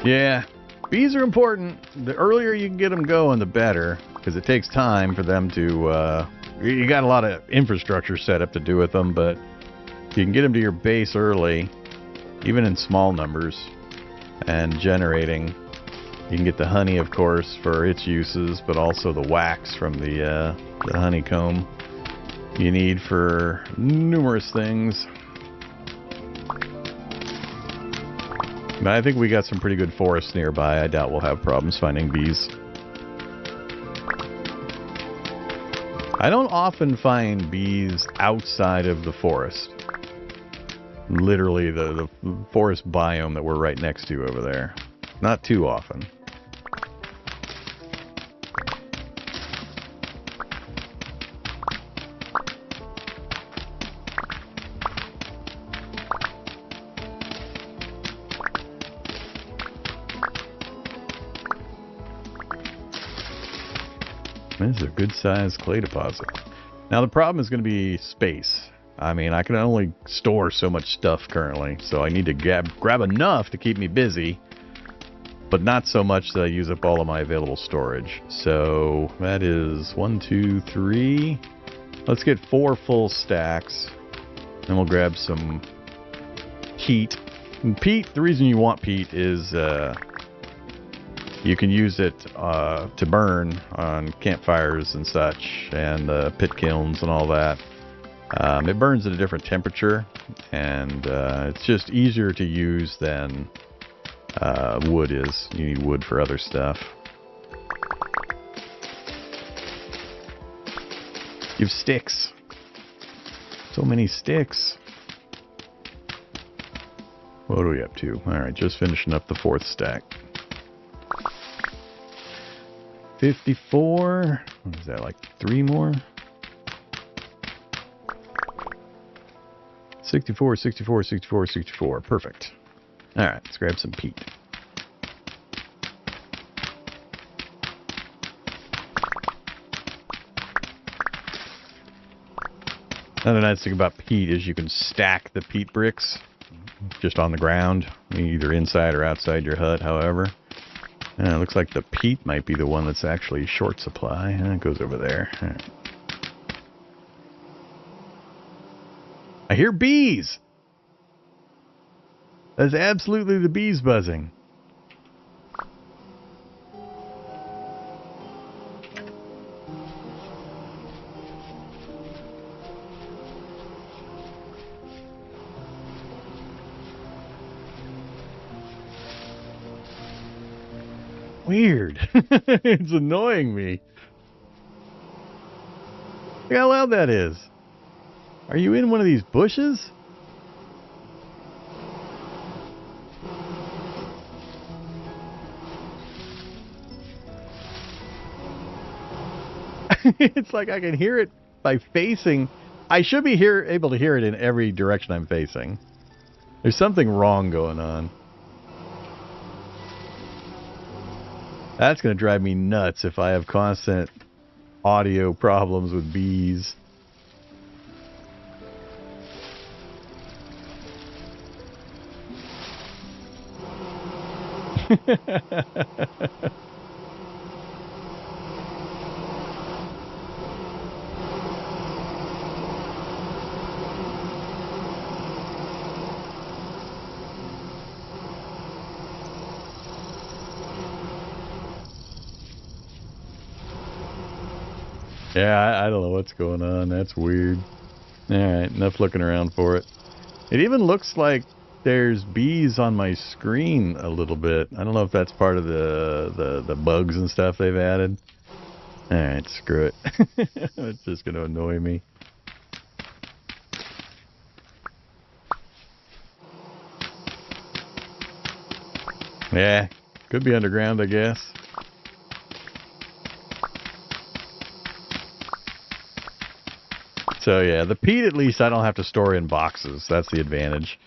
Yeah, bees are important. The earlier you can get them going, the better, because it takes time for them to, you got a lot of infrastructure set up to do with them, but if you can get them to your base early, even in small numbers, and generating, you can get the honey, of course, for its uses, but also the wax from the honeycomb you need for numerous things. But I think we got some pretty good forests nearby. I doubt we'll have problems finding bees. I don't often find bees outside of the forest. Literally the forest biome that we're right next to over there. Not too often. This is a good-sized clay deposit. Now the problem is going to be space. I mean, I can only store so much stuff currently, so I need to grab enough to keep me busy, but not so much that I use up all of my available storage. So that is 1, 2, 3. Let's get 4 full stacks, and we'll grab some peat. And peat, the reason you want peat is you can use it to burn on campfires and such, and pit kilns and all that. It burns at a different temperature, and it's just easier to use than wood is. You need wood for other stuff. You have sticks. So many sticks. What are we up to? Alright, just finishing up the 4th stack. 54. What is that, like 3 more? 64, 64, 64, 64. Perfect. Alright, let's grab some peat. Another nice thing about peat is you can stack the peat bricks just on the ground, either inside or outside your hut, however. And it looks like the peat might be the one that's actually short supply. And it goes over there. Right. I hear bees! That's absolutely the bees buzzing. Weird. It's annoying me. Look how loud that is. Are you in one of these bushes? It's like I can hear it by facing. I should be able to hear it in every direction I'm facing. There's something wrong going on. That's going to drive me nuts if I have constant audio problems with bees. Yeah, I don't know what's going on. That's weird. Alright, enough looking around for it. It even looks like there's bees on my screen a little bit. I don't know if that's part of the bugs and stuff they've added. Alright, screw it. It's just going to annoy me. Yeah, could be underground, I guess. So yeah, the peat at least I don't have to store in boxes. That's the advantage.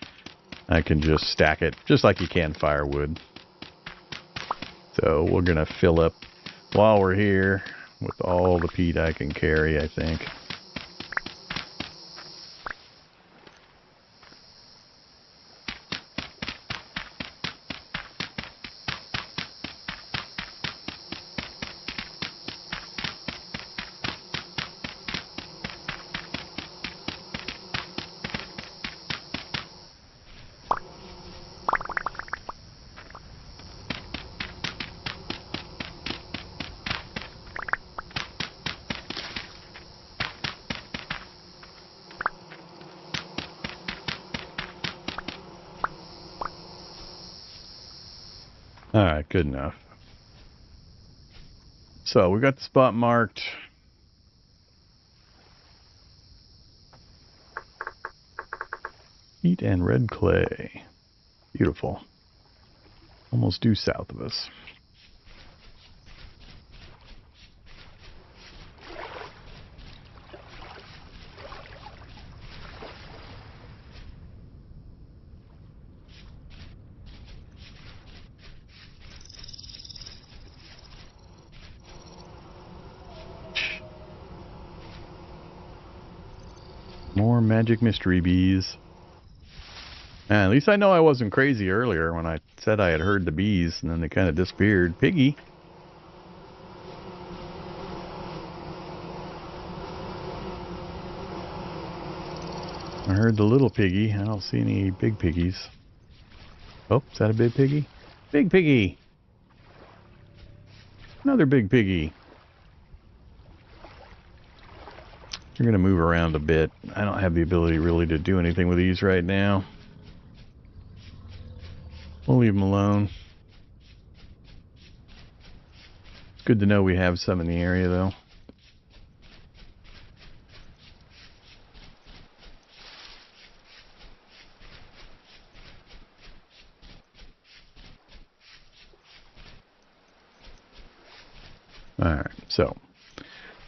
I can just stack it just like you can firewood. So we're going to fill up while we're here with all the peat I can carry, I think. Alright, good enough. So we got the spot marked. Peat and red clay. Beautiful. Almost due south of us. More magic mystery bees. At least I know I wasn't crazy earlier when I said I had heard the bees and then they kind of disappeared. Piggy. I heard the little piggy. I don't see any big piggies. Oh, is that a big piggy? Big piggy. Another big piggy. You're going to move around a bit. I don't have the ability really to do anything with these right now. We'll leave them alone. It's good to know we have some in the area, though. So,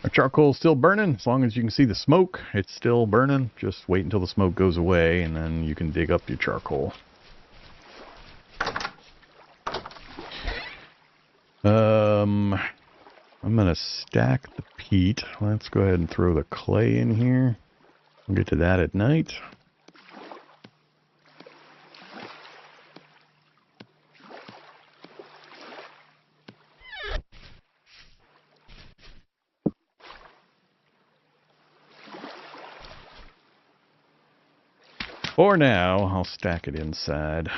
our charcoal's still burning. As long as you can see the smoke, it's still burning. Just wait until the smoke goes away, and then you can dig up your charcoal. I'm going to stack the peat. Let's go ahead and throw the clay in here. We'll get to that at night. For now, I'll stack it inside.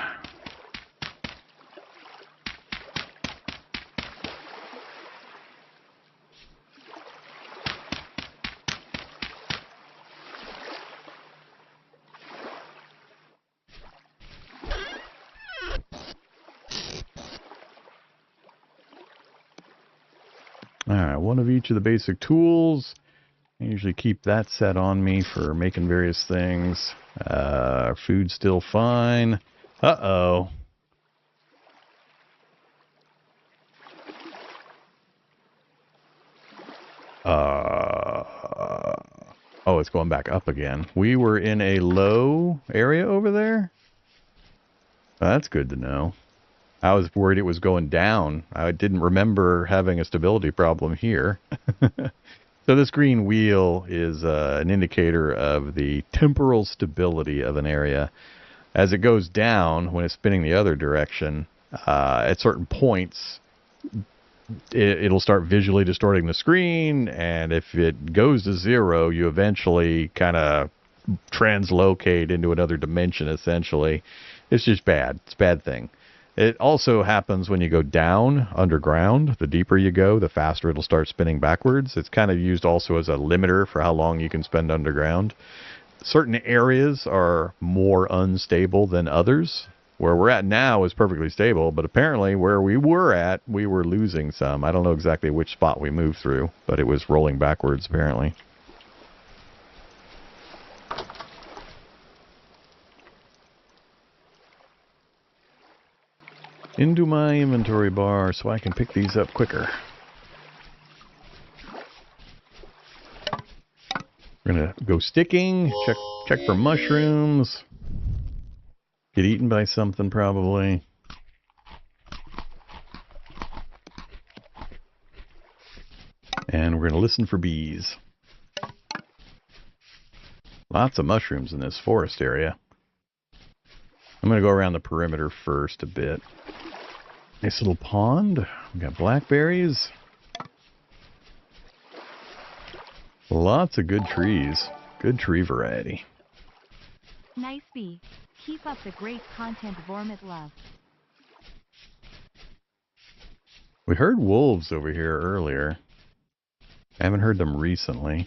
Alright, one of each of the basic tools. I usually keep that set on me for making various things. Our food's still fine. Uh-oh. Oh, it's going back up again. We were in a low area over there? That's good to know. I was worried it was going down. I didn't remember having a stability problem here. So this green wheel is an indicator of the temporal stability of an area. As it goes down, when it's spinning the other direction, at certain points, it'll start visually distorting the screen, and if it goes to zero, you eventually kind of translocate into another dimension, essentially. It's just bad. It's a bad thing. It also happens when you go down underground. The deeper you go, the faster it'll start spinning backwards. It's kind of used also as a limiter for how long you can spend underground. Certain areas are more unstable than others. Where we're at now is perfectly stable, but apparently where we were at, we were losing some. I don't know exactly which spot we moved through, but it was rolling backwards apparently. Into my inventory bar so I can pick these up quicker. We're gonna go sticking, check for mushrooms. Get eaten by something probably. And we're gonna listen for bees. Lots of mushrooms in this forest area. I'm gonna go around the perimeter first a bit. Nice little pond. We got blackberries. Lots of good trees. Good tree variety. Nice bee. Keep up the great content, Vormith love. We heard wolves over here earlier. I haven't heard them recently.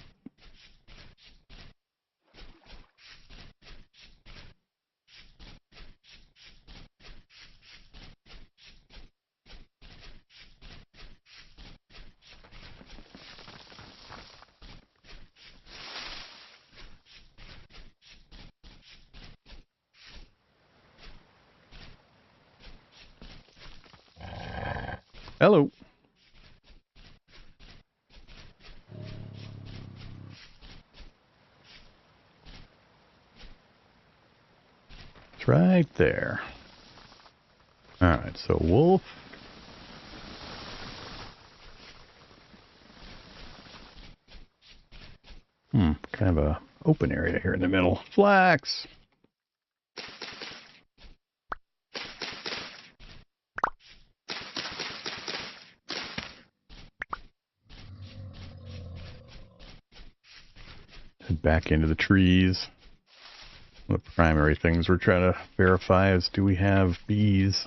Hello. It's right there. Alright, so wolf. Kind of a open area here in the middle. Flax. Head back into the trees. The primary things we're trying to verify is, do we have bees?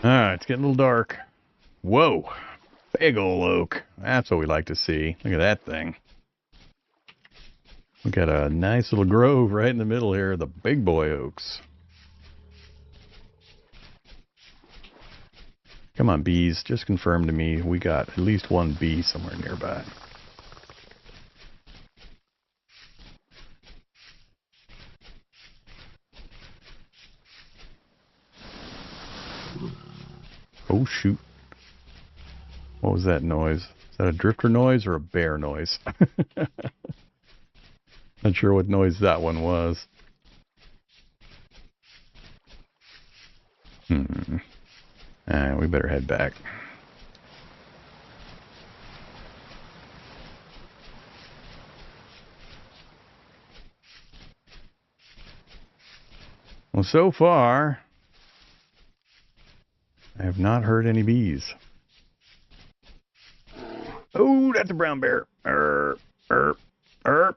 Alright, it's getting a little dark. Whoa! Big ol' oak. That's what we like to see. Look at that thing. We got a nice little grove right in the middle here, the big boy oaks. Come on, bees. Just confirm to me we got at least one bee somewhere nearby. Oh, shoot. What was that noise? Is that a drifter noise or a bear noise? Not sure what noise that one was. We better head back. Well, so far, I have not heard any bees. Oh, that's a brown bear. Erp, erp, erp.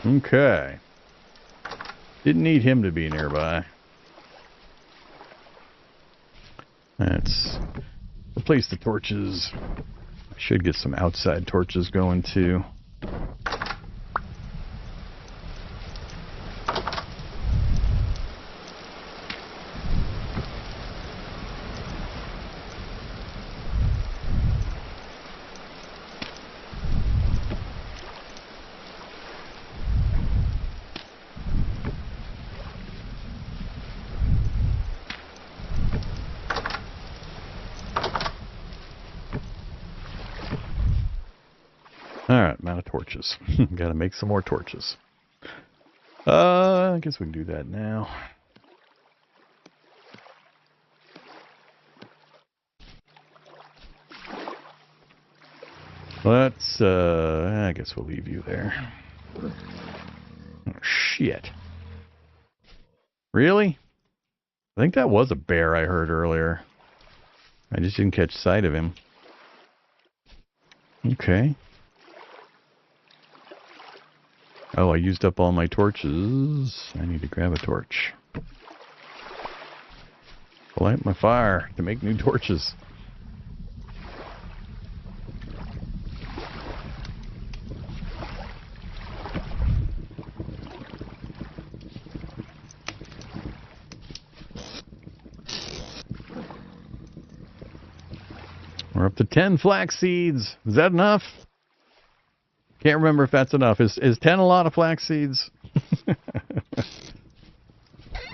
Okay. Didn't need him to be nearby. Let's replace the torches. I should get some outside torches going too. Alright, I'm out of torches. Gotta make some more torches. I guess we can do that now. Let's, I guess we'll leave you there. Oh, shit. Really? I think that was a bear I heard earlier. I just didn't catch sight of him. Okay. Oh, I used up all my torches. I need to grab a torch. Light my fire to make new torches. We're up to 10 flax seeds. Is that enough? Can't remember if that's enough. Is 10 a lot of flax seeds?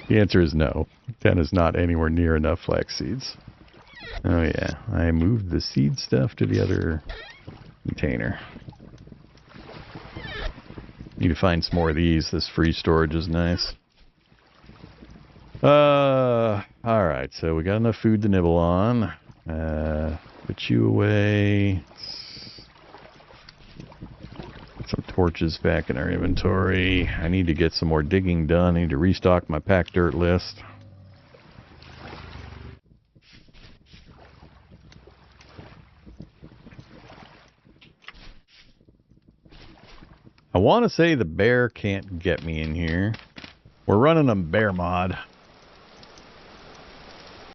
The answer is no. 10 is not anywhere near enough flax seeds. Oh yeah, I moved the seed stuff to the other container. Need to find some more of these. This free storage is nice. Alright, so we got enough food to nibble on. Put you away. Some torches back in our inventory. I need to get some more digging done. I need to restock my packed dirt list. I want to say the bear can't get me in here. We're running a bear mod.